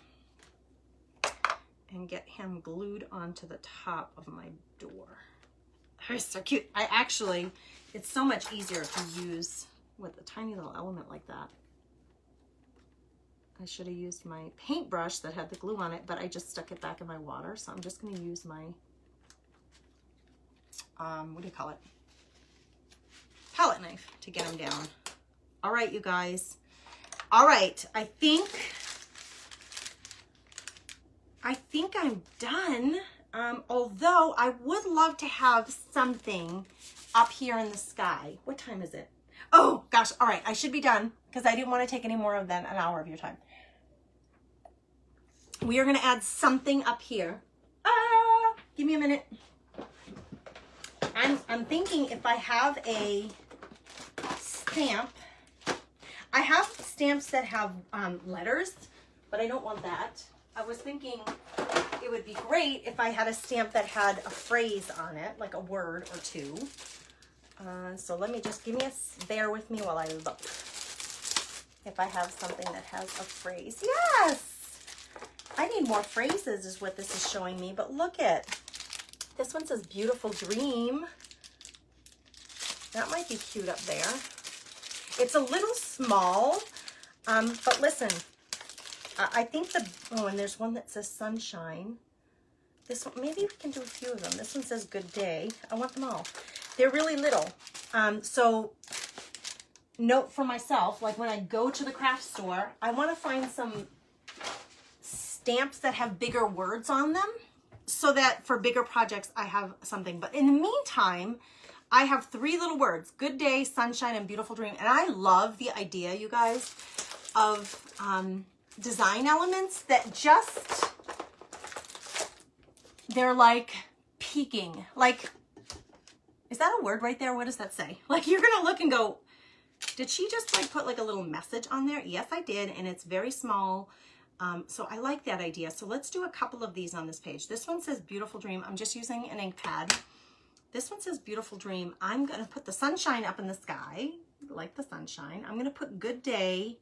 and get him glued onto the top of my door. He's so cute. It's so much easier to use with a tiny little element like that. I should have used my paintbrush that had the glue on it, but I just stuck it back in my water. So I'm just going to use my, what do you call it? Palette knife to get him down. All right, you guys. All right, I think I'm done. Although I would love to have something up here in the sky. What time is it? Oh gosh, all right, I should be done because I didn't want to take any more than an hour of your time. We are gonna add something up here. Give me a minute. I'm thinking if I have a stamp, I have stamps that have letters, but I don't want that. I was thinking it would be great if I had a stamp that had a phrase on it, like a word or two. So let me just, bear with me while I look. If I have something that has a phrase. Yes! I need more phrases is what this is showing me, but look at, this one says beautiful dream. That might be cute up there. It's a little small, but listen, I think and there's one that says sunshine. This one, maybe we can do a few of them. This one says good day. I want them all. They're really little. So note for myself, like when I go to the craft store, I want to find some stamps that have bigger words on them so that for bigger projects, I have something. But in the meantime, I have 3 little words: good day, sunshine, and beautiful dream. And I love the idea, you guys, of design elements that just, they're like peeking. Like, is that a word right there? What does that say? Like, you're gonna look and go, did she just like put like a little message on there? Yes, I did, and it's very small. So I like that idea. So let's do a couple of these on this page. This one says beautiful dream. I'm just using an ink pad. This one says beautiful dream. I'm gonna put the sunshine up in the sky, like the sunshine. I'm gonna put good day,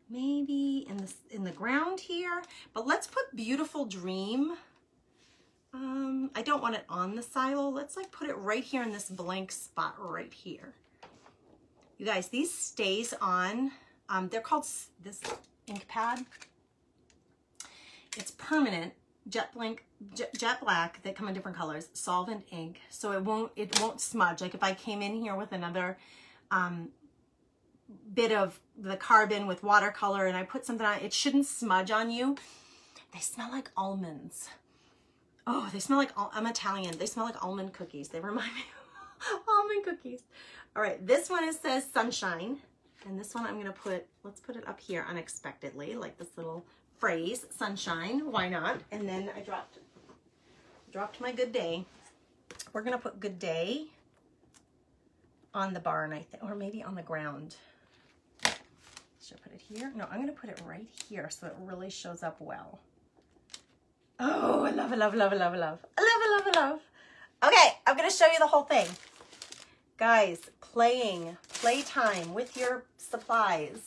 maybe in the ground here, but let's put beautiful dream. I don't want it on the silo. Let's like put it right here in this blank spot right here. You guys, these stays on, they're called this ink pad. It's permanent, jet black. They come in different colors, solvent ink, so it won't smudge. Like if I came in here with another bit of the carbon with watercolor and I put something on it, shouldn't smudge on you. They smell like almonds. Oh, they smell like, I'm Italian. They smell like almond cookies. They remind me of almond cookies. All right, this one says sunshine. And this one I'm gonna let's put it up here unexpectedly, like this little phrase, sunshine, why not? And then I dropped my good day. We're gonna put good day on the barn, I think, or maybe on the ground. Should I put it here? No, I'm gonna put it right here so it really shows up well. Oh, I love it, love it, love it, love it, love. I love it, love it, love. Okay, I'm gonna show you the whole thing. Guys, playtime with your supplies.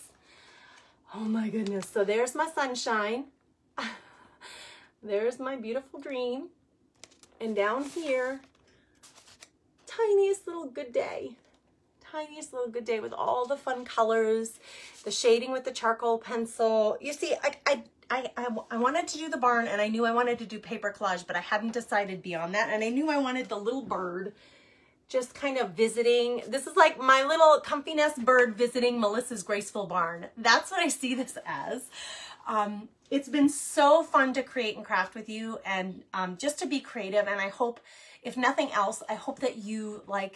Oh my goodness. So there's my sunshine. There's my beautiful dream. And down here, tiniest little good day. tiniest little good day with all the fun colors, the shading with the charcoal pencil. You see, I wanted to do the barn, and I knew I wanted to do paper collage, but I hadn't decided beyond that. And I knew I wanted the little bird just kind of visiting. This is like my little comfy nest bird visiting Melissa's graceful barn. That's what I see this as. It's been so fun to create and craft with you, and just to be creative. And I hope, if nothing else, I hope that you I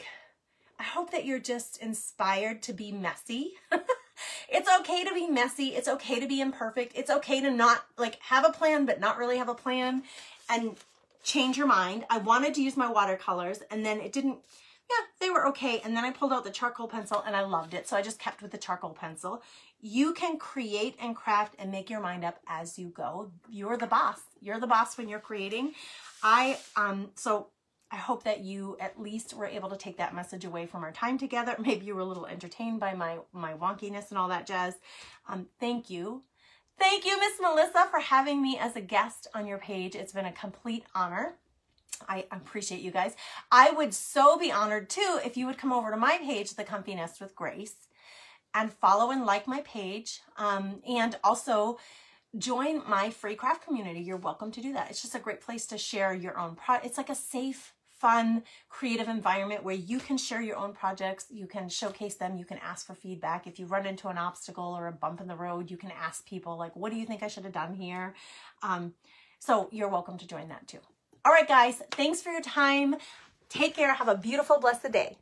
hope that you're just inspired to be messy. It's okay to be messy. It's okay to be imperfect. It's okay to not have a plan, but not really have a plan, and change your mind. I wanted to use my watercolors, and then it didn't, they were okay. And then I pulled out the charcoal pencil and I loved it. So I just kept with the charcoal pencil. You can create and craft and make your mind up as you go. You're the boss. You're the boss when you're creating. So I hope that you at least were able to take that message away from our time together. Maybe you were a little entertained by my wonkiness and all that jazz. Thank you. Thank you, Miss Melissa, for having me as a guest on your page. It's been a complete honor. I appreciate you guys. I would so be honored too if you would come over to my page, The Comfy Nest with Grace, and follow and like my page, and also join my free craft community. You're welcome to do that. It's just a great place to share your own it's like a safe, fun, creative environment where you can share your own projects. You can showcase them. You can ask for feedback. If you run into an obstacle or a bump in the road, you can ask people like, what do you think I should have done here? So you're welcome to join that too. All right, guys, thanks for your time. Take care. Have a beautiful, blessed day.